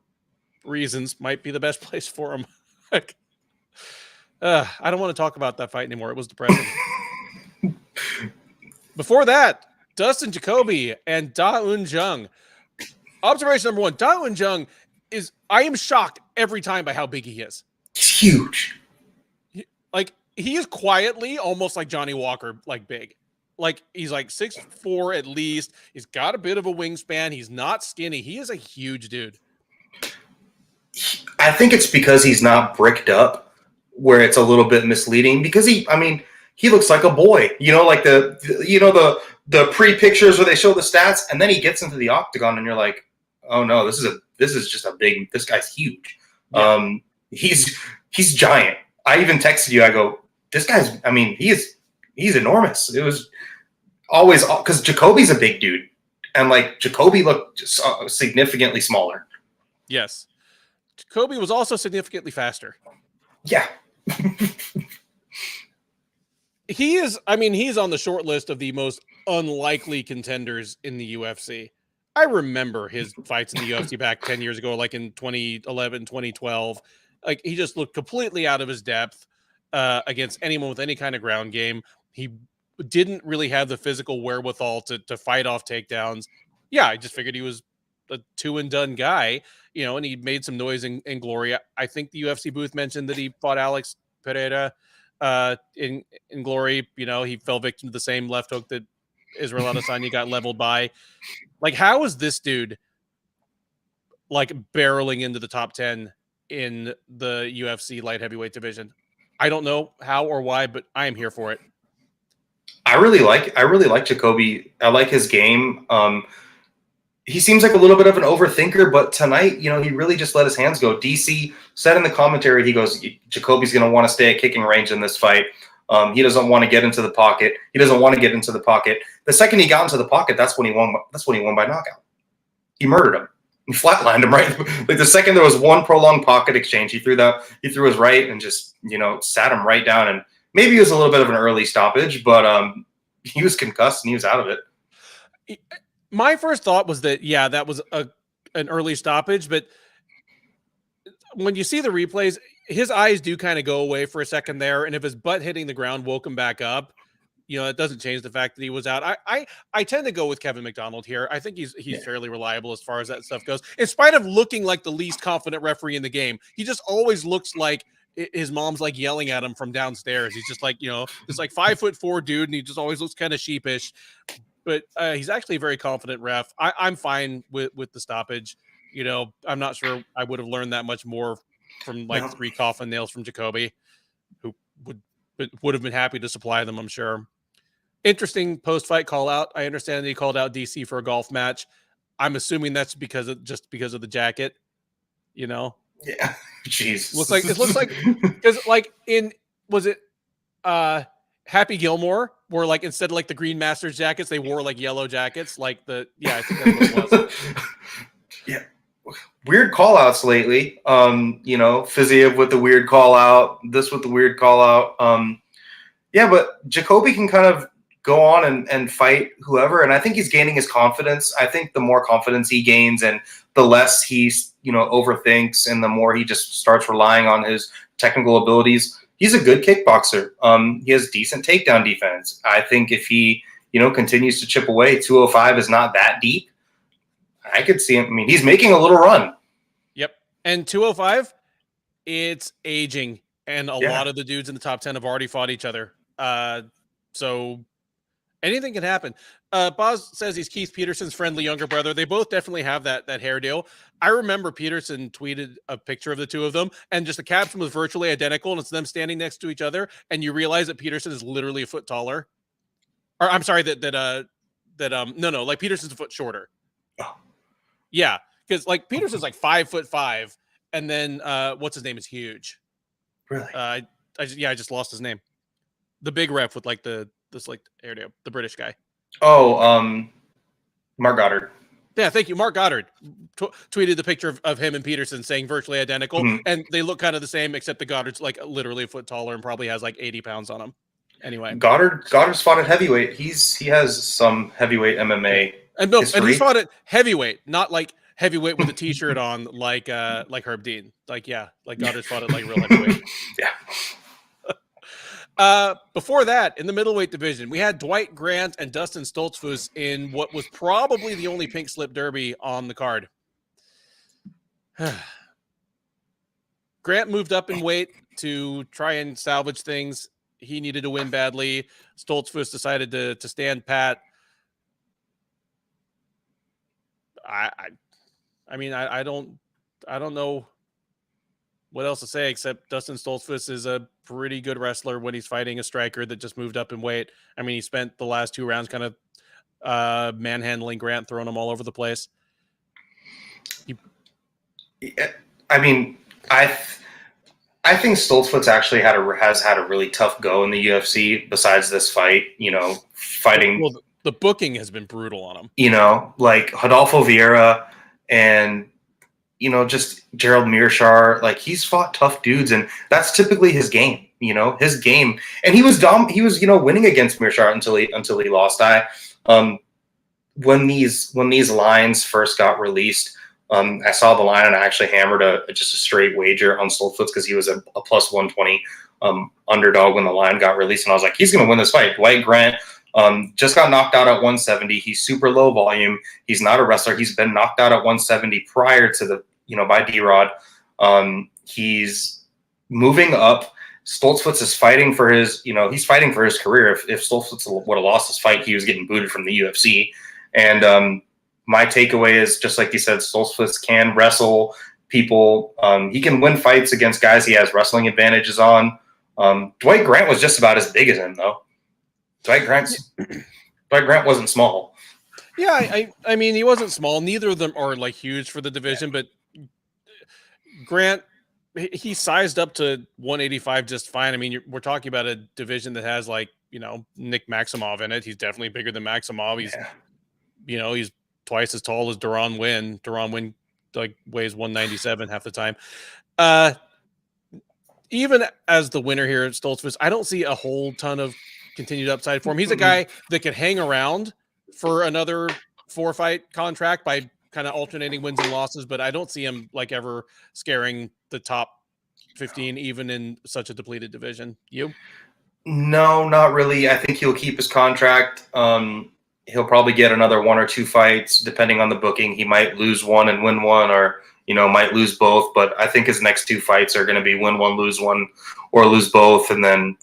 reasons might be the best place for him. Like, I don't want to talk about that fight anymore. It was depressing. Before that, Dustin Jacoby and Un Jung. Observation number one, Un Jung I am shocked every time by how big he is. He's huge. He is quietly almost like Johnny Walker, like big. Like he's like 6'4" at least. He's got a bit of a wingspan. He's not skinny. He is a huge dude. I think it's because he's not bricked up where it's a little bit misleading because he looks like a boy, like the pre-pictures where they show the stats and then he gets into the octagon and you're like, oh no, this guy's huge. Yeah. He's giant. I even texted you. I go, this guy's, he's enormous. It was always because Jacoby's a big dude and like Jacoby looked significantly smaller. Yes. Jacoby was also significantly faster. Yeah. He's on the short list of the most unlikely contenders in the UFC. I remember his fights in the UFC back 10 years ago, like in 2011, 2012. Like he just looked completely out of his depth against anyone with any kind of ground game. He didn't really have the physical wherewithal to fight off takedowns. Yeah, I just figured he was a two and done guy, and he made some noise in Glory. I think the UFC booth mentioned that he fought Alex Pereira in Glory. He fell victim to the same left hook that Israel Adesanya got leveled by. Like, how is this dude like barreling into the top 10 in the UFC light heavyweight division? I don't know how or why, but I am here for it. I really like Jacoby. I like his game. He seems like a little bit of an overthinker, but tonight, he really just let his hands go. DC said in the commentary, he goes, Jacoby's going to want to stay at kicking range in this fight. He doesn't want to get into the pocket. The second he got into the pocket, that's when he won. That's when he won by knockout. He murdered him. He flatlined him right. Like the second there was one prolonged pocket exchange, he threw his right and just sat him right down. And maybe it was a little bit of an early stoppage, but he was concussed and he was out of it. My first thought was that that was an early stoppage, but when you see the replays, his eyes do kind of go away for a second there, and if his butt hitting the ground woke him back up, it doesn't change the fact that he was out. I tend to go with Kevin McDonald here. I think he's fairly reliable as far as that stuff goes. In spite of looking like the least confident referee in the game, he just always looks like his mom's like yelling at him from downstairs. He's just like, this like 5'4" dude, and he just always looks kind of sheepish. but he's actually a very confident ref. I'm fine with the stoppage. You know, I'm not sure I would have learned that much more from like 3 coffin nails from Jacoby, who would have been happy to supply them, I'm sure. Interesting post-fight call out. I understand that he called out DC for a golf match. I'm assuming that's because of the jacket, you know? Yeah. Jeez. It looks like because like was it Happy Gilmore, where like instead of like the Green Masters jackets, they wore like yellow jackets, like I think that's what it was. Yeah. Weird call outs lately. Fiziev with the weird call out, this with the weird call out. Yeah, but Jacoby can kind of go on and fight whoever, and I think he's gaining his confidence. I think the more confidence he gains and the less he's overthinks and the more he just starts relying on his technical abilities, he's a good kickboxer. He has decent takedown defense. I think if he continues to chip away, 205 is not that deep. I could see him. I mean, he's making a little run. Yep. And 205, it's aging, and a lot of the dudes in the top 10 have already fought each other. So anything can happen. Boz says he's Keith Peterson's friendly younger brother. They both definitely have that hair deal. I remember Peterson tweeted a picture of the two of them, and just the caption was virtually identical, and it's them standing next to each other, and you realize that Peterson is literally a foot taller. Or I'm sorry, no, like Peterson's a foot shorter. Oh. Yeah, because like Peterson's like 5'5", and then what's his name is huge. Really? I just lost his name. The big ref with like this hairdo, the British guy. Oh, Mark Goddard. Yeah, thank you. Mark Goddard tweeted the picture of him and Peterson saying virtually identical, and they look kind of the same, except the Goddard's like literally a foot taller and probably has like 80 pounds on him. Anyway, Goddard's fought at heavyweight. He has some heavyweight MMA. And he fought at heavyweight, not like heavyweight with a t-shirt on, like Herb Dean. Like Goddard's fought at like real heavyweight. Yeah. Before that, in the middleweight division, we had Dwight Grant and Dustin Stoltzfus in what was probably the only pink slip derby on the card. Grant moved up in weight to try and salvage things. He needed to win badly. Stoltzfus decided to stand pat. I mean, I don't know what else to say except Dustin Stoltzfus is a pretty good wrestler when he's fighting a striker that just moved up in weight. I mean, he spent the last 2 rounds kind of manhandling Grant, throwing him all over the place. I mean, I think Stoltzfus actually has had a really tough go in the UFC. Besides this fight, fighting. Well, the booking has been brutal on him. Like Rodolfo Vieira and just Gerald Mearshar. Like, he's fought tough dudes, and that's typically his game. His game, and he was winning against Mearshar until he lost. When these lines first got released, I saw the line and I actually hammered just a straight wager on Stoltzfus because he was a plus 120 underdog when the line got released, and I was like, he's going to win this fight. Dwight Grant just got knocked out at 170. He's super low volume. He's not a wrestler. He's been knocked out at 170 prior to the by D-Rod. He's moving up. Stoltzfus is fighting for his he's fighting for his career. If Stoltzfus would have lost this fight, he was getting booted from the UFC. And my takeaway is, just like you said, Stoltzfus can wrestle people. He can win fights against guys he has wrestling advantages on. Dwight Grant was just about as big as him, though. Dwight Grant wasn't small. Yeah, I mean, he wasn't small. Neither of them are like huge for the division, but Grant, he sized up to 185 just fine. I mean, we're talking about a division that has like, Nick Maximov in it. He's definitely bigger than Maximov. He's, he's twice as tall as Duran Win. Duran Win like weighs 197 half the time. Even as the winner here at Stoltzfus, I don't see a whole ton of continued upside for him. He's a guy that could hang around for another 4-fight contract by kind of alternating wins and losses, but I don't see him like ever scaring the top 15, even in such a depleted division. You? No, not really. I think he'll keep his contract. He'll probably get another 1 or 2 fights, depending on the booking. He might lose one and win one, or might lose both. But I think his next 2 fights are going to be win one, lose one, or lose both, and then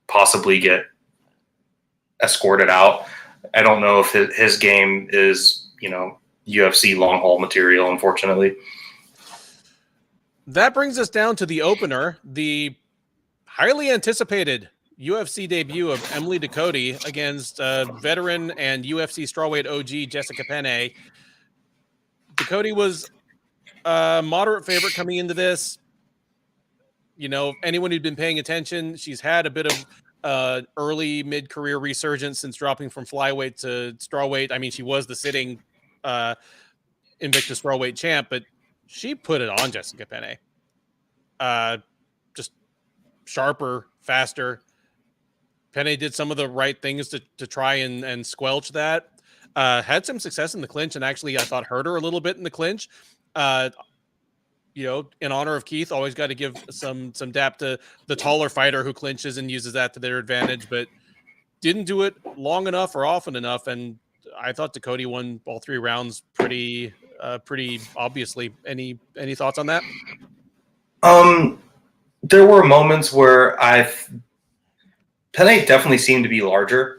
possibly get escorted out. I don't know if his game is, UFC long haul material, unfortunately. That brings us down to the opener, the highly anticipated UFC debut of Emily Ducote against veteran and UFC strawweight OG Jessica Penne. Ducote was a moderate favorite coming into this. Anyone who'd been paying attention, she's had a bit of early mid-career resurgence since dropping from flyweight to strawweight. I mean, she was the sitting Invicta strawweight champ, but she put it on Jessica Penne. Just sharper, faster. Penne did some of the right things to try and squelch that. Had some success in the clinch, and actually I thought hurt her a little bit in the clinch. In honor of Keith, always got to give some dap to the taller fighter who clinches and uses that to their advantage, but didn't do it long enough or often enough. And I thought Ducote won all 3 rounds pretty obviously. Any thoughts on that? There were moments where Penne definitely seemed to be larger.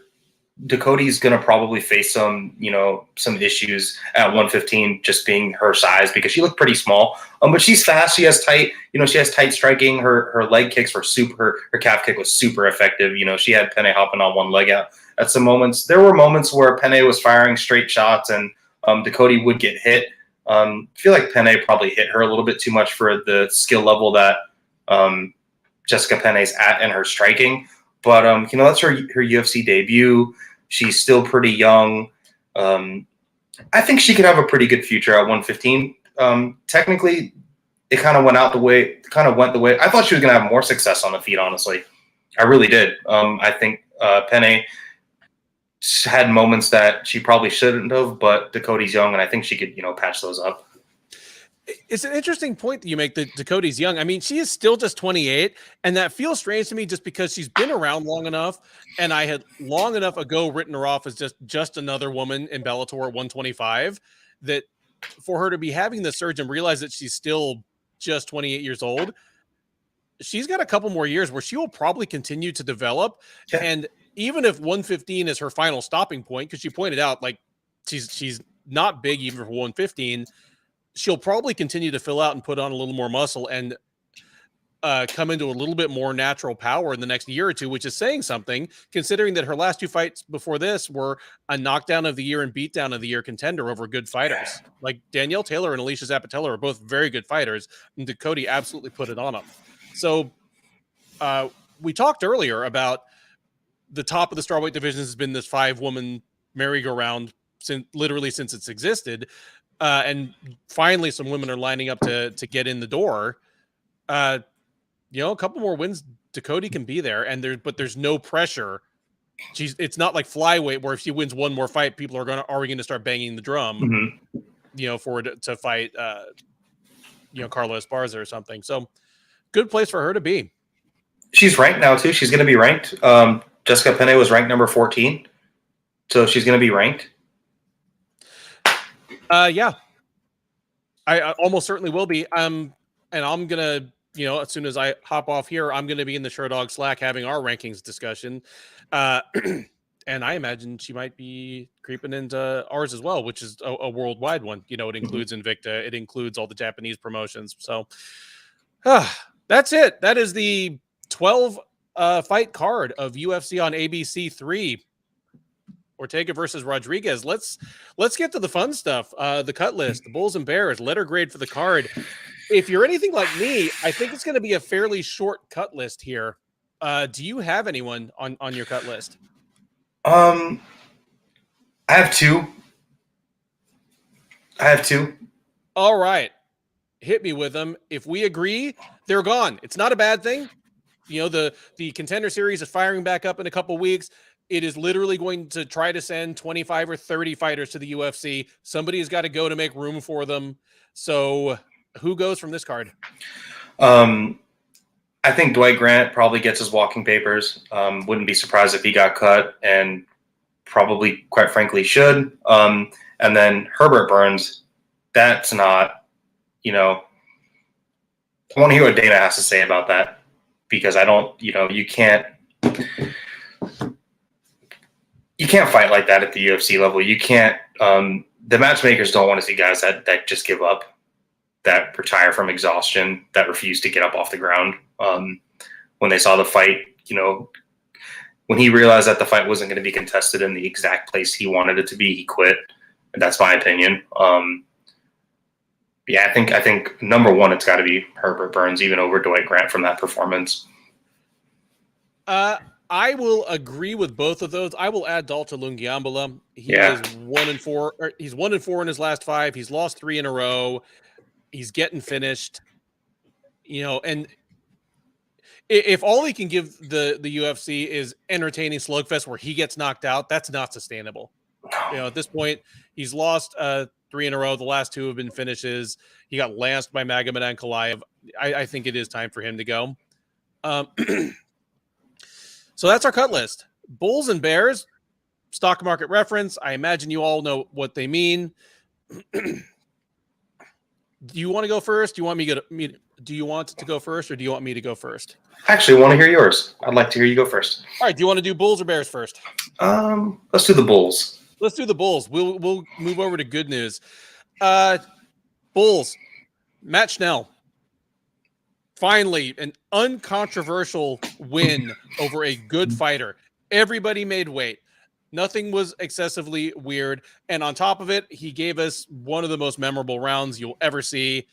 Ducote's going to probably face some issues at 115, just being her size, because she looked pretty small. But she's fast. She has tight striking. Her leg kicks were super. Her calf kick was super effective. She had Penne hopping on one leg out at some moments. There were moments where Penne was firing straight shots and Ducote would get hit. I feel like Penne probably hit her a little bit too much for the skill level that Jessica Penne's at and her striking. But that's her UFC debut. She's still pretty young. I think she could have a pretty good future at 115. Technically, it kind of went the way. I thought she was going to have more success on the feet, honestly. I really did. I think Penne had moments that she probably shouldn't have, but Ducote's young, and I think she could, patch those up. It's an interesting point that you make that Ducote's young. I mean, she is still just 28, and that feels strange to me just because she's been around long enough, and I had long enough ago written her off as just another woman in Bellator at 125, that for her to be having the surge and realize that she's still just 28 years old, she's got a couple more years where she will probably continue to develop. Yeah. And even if 115 is her final stopping point, because you pointed out, like, she's not big even for 115, she'll probably continue to fill out and put on a little more muscle and come into a little bit more natural power in the next year or two, which is saying something, considering that her last 2 fights before this were a knockdown of the year and beatdown of the year contender over good fighters. Like Danielle Taylor and Alicia Zapatella are both very good fighters, and Ducote absolutely put it on them. So we talked earlier about the top of the strawweight division has been this 5-woman merry-go-round literally since it's existed. And finally, some women are lining up to get in the door. A couple more wins, Ducote can be there, but there's no pressure. It's not like flyweight where if she wins one more fight, people are going to start banging the drum, for her to fight, Carla Esparza or something. So, good place for her to be. She's ranked now too. She's going to be ranked. Jessica Penne was ranked number 14, so she's going to be ranked. Yeah, I almost certainly will be. And I'm going to, as soon as I hop off here, I'm going to be in the Sherdog Slack having our rankings discussion. And I imagine she might be creeping into ours as well, which is a worldwide one. It includes Invicta. It includes all the Japanese promotions. So that's it. That is the 12 fight card of UFC on ABC 3. Ortega versus Rodriguez. Let's get to the fun stuff. The cut list, the Bulls and Bears, letter grade for the card. If you're anything like me, I think it's going to be a fairly short cut list here. Do you have anyone on your cut list? I have two. All right. Hit me with them. If we agree, they're gone. It's not a bad thing. The Contender Series is firing back up in a couple weeks. It is literally going to try to send 25 or 30 fighters to the UFC. Somebody's got to go to make room for them. So who goes from this card? I think Dwight Grant probably gets his walking papers. Wouldn't be surprised if he got cut, and probably, quite frankly, should. And then Herbert Burns, that's not, I want to hear what Dana has to say about that, because I don't, you can't you can't fight like that at the UFC level. You can't. The matchmakers don't want to see guys that just give up, that retire from exhaustion, that refuse to get up off the ground. When they saw the fight, when he realized that the fight wasn't going to be contested in the exact place he wanted it to be, he quit. And that's my opinion. Yeah, I think number one, it's got to be Herbert Burns, even over Dwight Grant from that performance. I will agree with both of those. I will add Dalton Lungiambula. He is 1-4. He's 1-4 in his last 5. He's lost 3 in a row. He's getting finished. And if all he can give the UFC is entertaining slugfest where he gets knocked out, that's not sustainable. At this point, he's lost 3 in a row. The last 2 have been finishes. He got lanced by Magomed Ankalaev. I think it is time for him to go. So that's our cut list. Bulls and Bears, stock market reference. I imagine you all know what they mean. Do you want to go first? Do you want do you want to go first, or do you want me to go first? I actually want to hear yours. I'd like to hear you go first. All right. Do you want to do Bulls or Bears first? Let's do the Bulls. Let's do the Bulls. We'll move over to good news. Bulls, Matt Schnell. Finally, an uncontroversial win over a good fighter. Everybody made weight. Nothing was excessively weird. And on top of it, he gave us one of the most memorable rounds you'll ever see.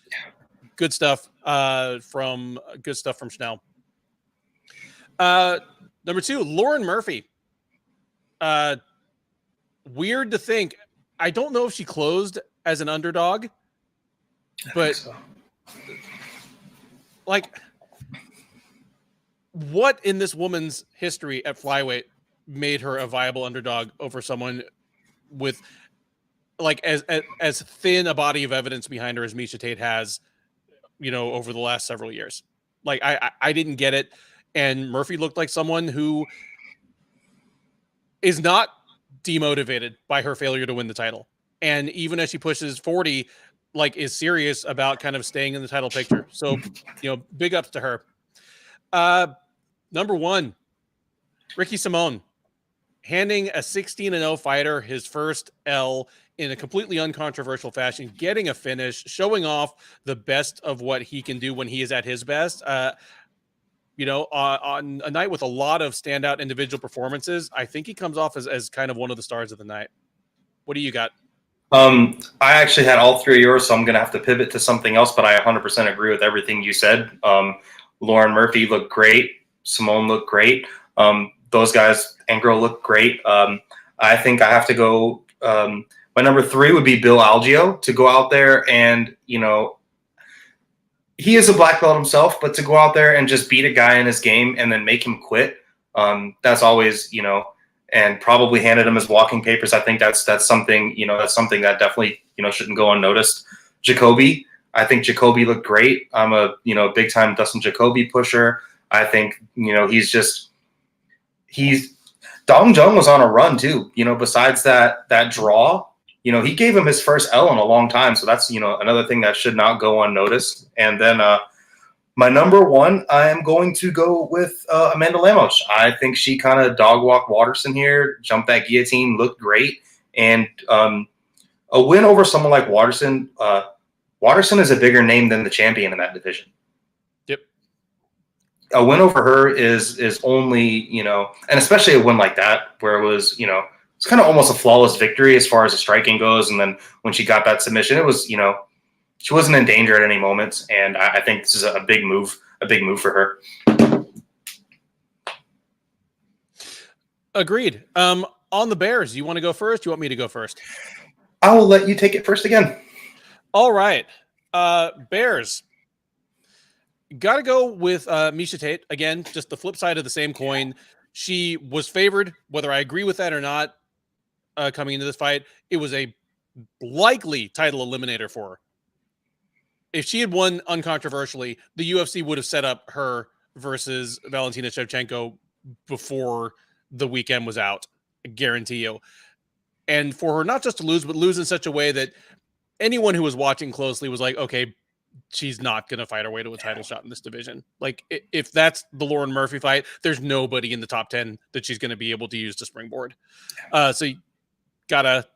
Good stuff from Schnell. Number 2, Lauren Murphy. Weird to think. I don't know if she closed as an underdog, but what in this woman's history at flyweight made her a viable underdog over someone with as thin a body of evidence behind her as Miesha Tate has, over the last several years? I didn't get it. And Murphy looked like someone who is not demotivated by her failure to win the title. And even as she pushes 40, is serious about kind of staying in the title picture. So, big ups to her. Number 1, Ricky Simone, handing a 16-0 fighter his first L in a completely uncontroversial fashion, getting a finish, showing off the best of what he can do when he is at his best. On a night with a lot of standout individual performances, I think he comes off as kind of one of the stars of the night. What do you got? I actually had all 3 of yours, so I'm going to have to pivot to something else, but I 100% agree with everything you said. Lauren Murphy looked great. Simone looked great. Those guys, Angro, looked great. I think I have to go. My number 3 would be Bill Algeo, to go out there and, he is a black belt himself, but to go out there and just beat a guy in his game and then make him quit, that's always, and probably handed him his walking papers. I think that's something, that's something that definitely, shouldn't go unnoticed. Jacoby, I think Jacoby looked great. I'm a, big time Dustin Jacoby pusher. I think, Dong Jung was on a run too, besides that draw, he gave him his first L in a long time. So that's, another thing that should not go unnoticed. And then, my number 1, I am going to go with Amanda Lemos. I think she kind of dog walked Waterson here, jumped that guillotine, looked great. And a win over someone like Waterson, Waterson is a bigger name than the champion in that division. Yep. A win over her is only, and especially a win like that where it was, it's kind of almost a flawless victory as far as the striking goes. And then when she got that submission, it was, she wasn't in danger at any moment, and I think this is a big move for her. Agreed. On the Bears, you want to go first? You want me to go first? I will let you take it first again. All right. Bears. Got to go with Miesha Tate. Again, just the flip side of the same coin. She was favored, whether I agree with that or not, coming into this fight. It was a likely title eliminator for her. If she had won uncontroversially, the UFC would have set up her versus Valentina Shevchenko before the weekend was out. I guarantee you. And for her not just to lose, but lose in such a way that anyone who was watching closely was like, okay, she's not going to fight her way to a title shot in this division. Like, if that's the Lauren Murphy fight, there's nobody in the top 10 that she's going to be able to use to springboard. So you gotta,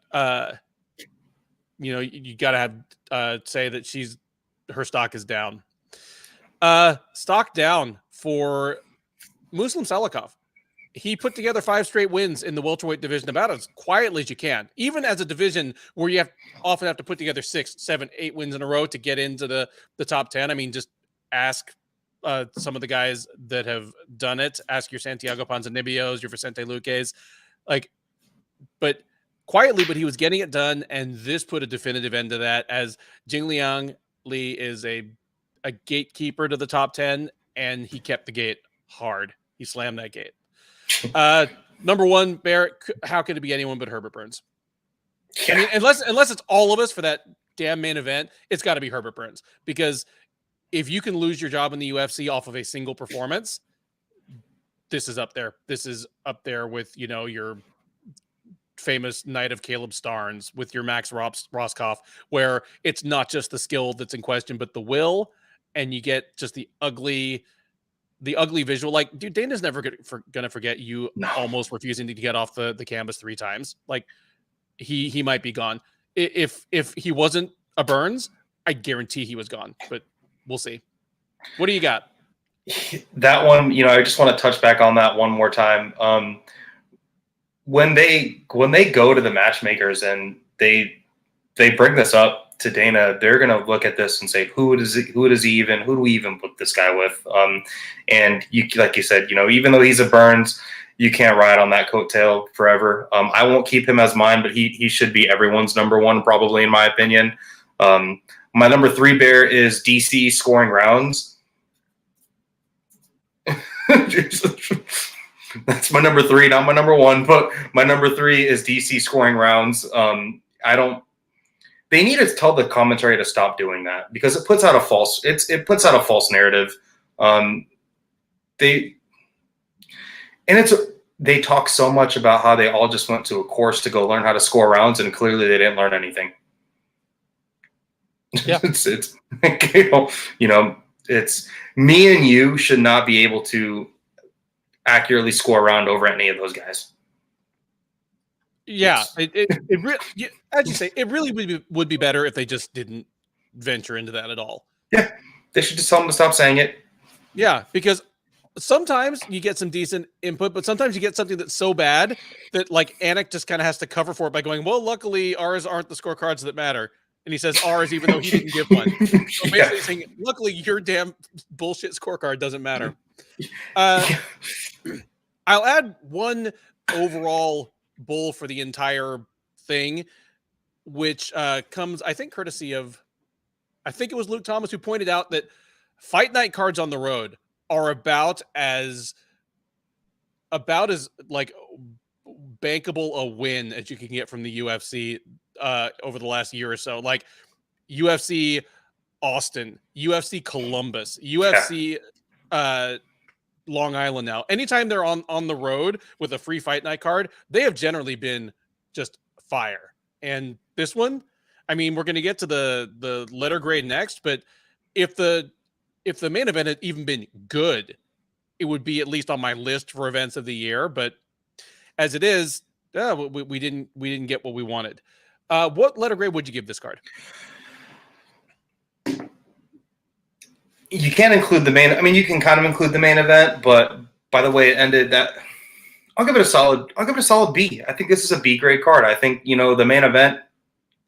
you gotta have say that her stock is down. Stock down for Muslim Salikov. He put together 5 straight wins in the welterweight division about as quietly as you can, even as a division where you often have to put together 6, 7, 8 wins in a row to get into the top 10. I mean, just ask some of the guys that have done it. Ask your Santiago Ponzinibbio's, your Vicente Luque's, but quietly, but he was getting it done, and this put a definitive end to that, as Jingliang Li is a gatekeeper to the top 10, and he kept the gate hard. He slammed that gate. Number one, Barrett, how could it be anyone but Herbert Burns? Yeah. I mean, unless it's all of us for that damn main event, it's got to be Herbert Burns, because if you can lose your job in the UFC off of a single performance, this is up there. This is up there with, your famous night of Caleb Starnes, with your Max Roscoff, where it's not just the skill that's in question, but the will, and you get just the ugly visual. Like, dude, Dana's never gonna forget you almost refusing to get off the canvas 3 times. Like, he might be gone. If he wasn't a Burns, I guarantee he was gone, but we'll see. What do you got? That one, I just want to touch back on that one more time. When they go to the matchmakers and they bring this up to Dana, they're going to look at this and say, who do we even put this guy with? And you, like you said, even though he's a Burns, you can't ride on that coattail forever. I won't keep him as mine, but he should be everyone's number 1, probably, in my opinion. My number 3 bear is DC scoring rounds. That's my number 3, not my number 1, but my number 3 is DC scoring rounds. They need to tell the commentary to stop doing that, because it puts out a false narrative. They talk so much about how they all just went to a course to go learn how to score rounds, and clearly they didn't learn anything. Yeah. it's me and you should not be able to accurately score a round over any of those guys. Yeah, as you say, it really would be better if they just didn't venture into that at all. Yeah, they should just tell them to stop saying it. Yeah, because sometimes you get some decent input, but sometimes you get something that's so bad that, like, Anik just kind of has to cover for it by going, well, luckily ours aren't the scorecards that matter. And he says ours, even though he didn't give one. So basically saying, luckily your damn bullshit scorecard doesn't matter. I'll add one overall bull for the entire thing, which comes, I think, courtesy of, I think it was Luke Thomas who pointed out that fight night cards on the road are about as like bankable a win as you can get from the UFC over the last year or so. Like UFC Austin, UFC Columbus, UFC Long Island now. Anytime they're on the road with a free fight night card, they have generally been just fire. And this one, I mean, we're going to get to the letter grade next, but if the main event had even been good, it would be at least on my list for events of the year. But as it is, we didn't get what we wanted. What letter grade would you give this card? You can't include the main. I mean, you can kind of include the main event, but by the way it ended, that I'll give it a solid B. I think this is a B grade card. I think, the main event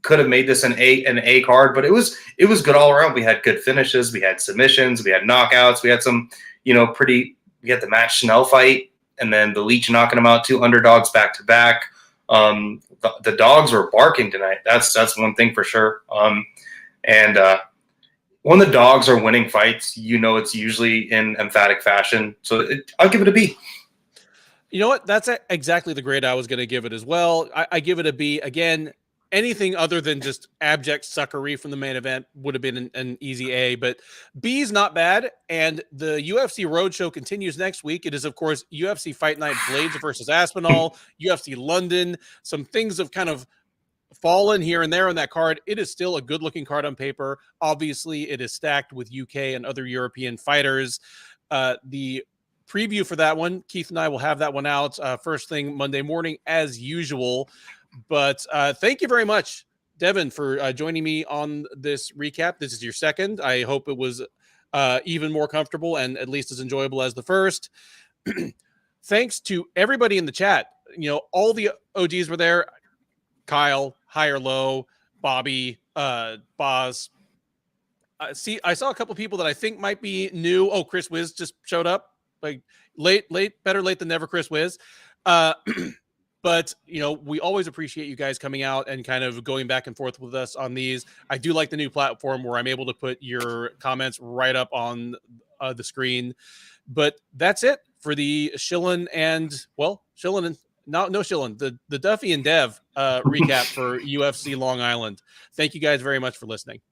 could have made this an A card, but it was good all around. We had good finishes, we had submissions, we had knockouts, we had some, we had the match Schnell fight, and then the Leech knocking them out, 2 underdogs back to back. The dogs were barking tonight. That's one thing for sure. And when the dogs are winning fights, it's usually in emphatic fashion. So I'll give it a B. You know what? That's exactly the grade I was going to give it as well. I give it a B. Again, anything other than just abject suckery from the main event would have been an easy A, but B is not bad. And the UFC Roadshow continues next week. It is, of course, UFC Fight Night Blades versus Aspinall, UFC London. Some things have kind of fallen here and there on that card, it is still a good looking card on paper. Obviously, it is stacked with UK and other European fighters. The preview for that one, Keith and I will have that one out first thing Monday morning as usual. But thank you very much, Devin, for joining me on this recap. This is your second. I hope it was even more comfortable and at least as enjoyable as the first. Thanks to everybody in the chat. You know, all the OGs were there. Kyle, High or Low, Bobby, Boz. I saw a couple people that I think might be new. Oh, Chris Wiz just showed up. Like better late than never, Chris Wiz. But, you know, we always appreciate you guys coming out and kind of going back and forth with us on these. I do like the new platform where I'm able to put your comments right up on the screen. But that's it for the Shillan and, well, Shillan and no Shillan, the Duffy and Dev recap for UFC Long Island. Thank you guys very much for listening.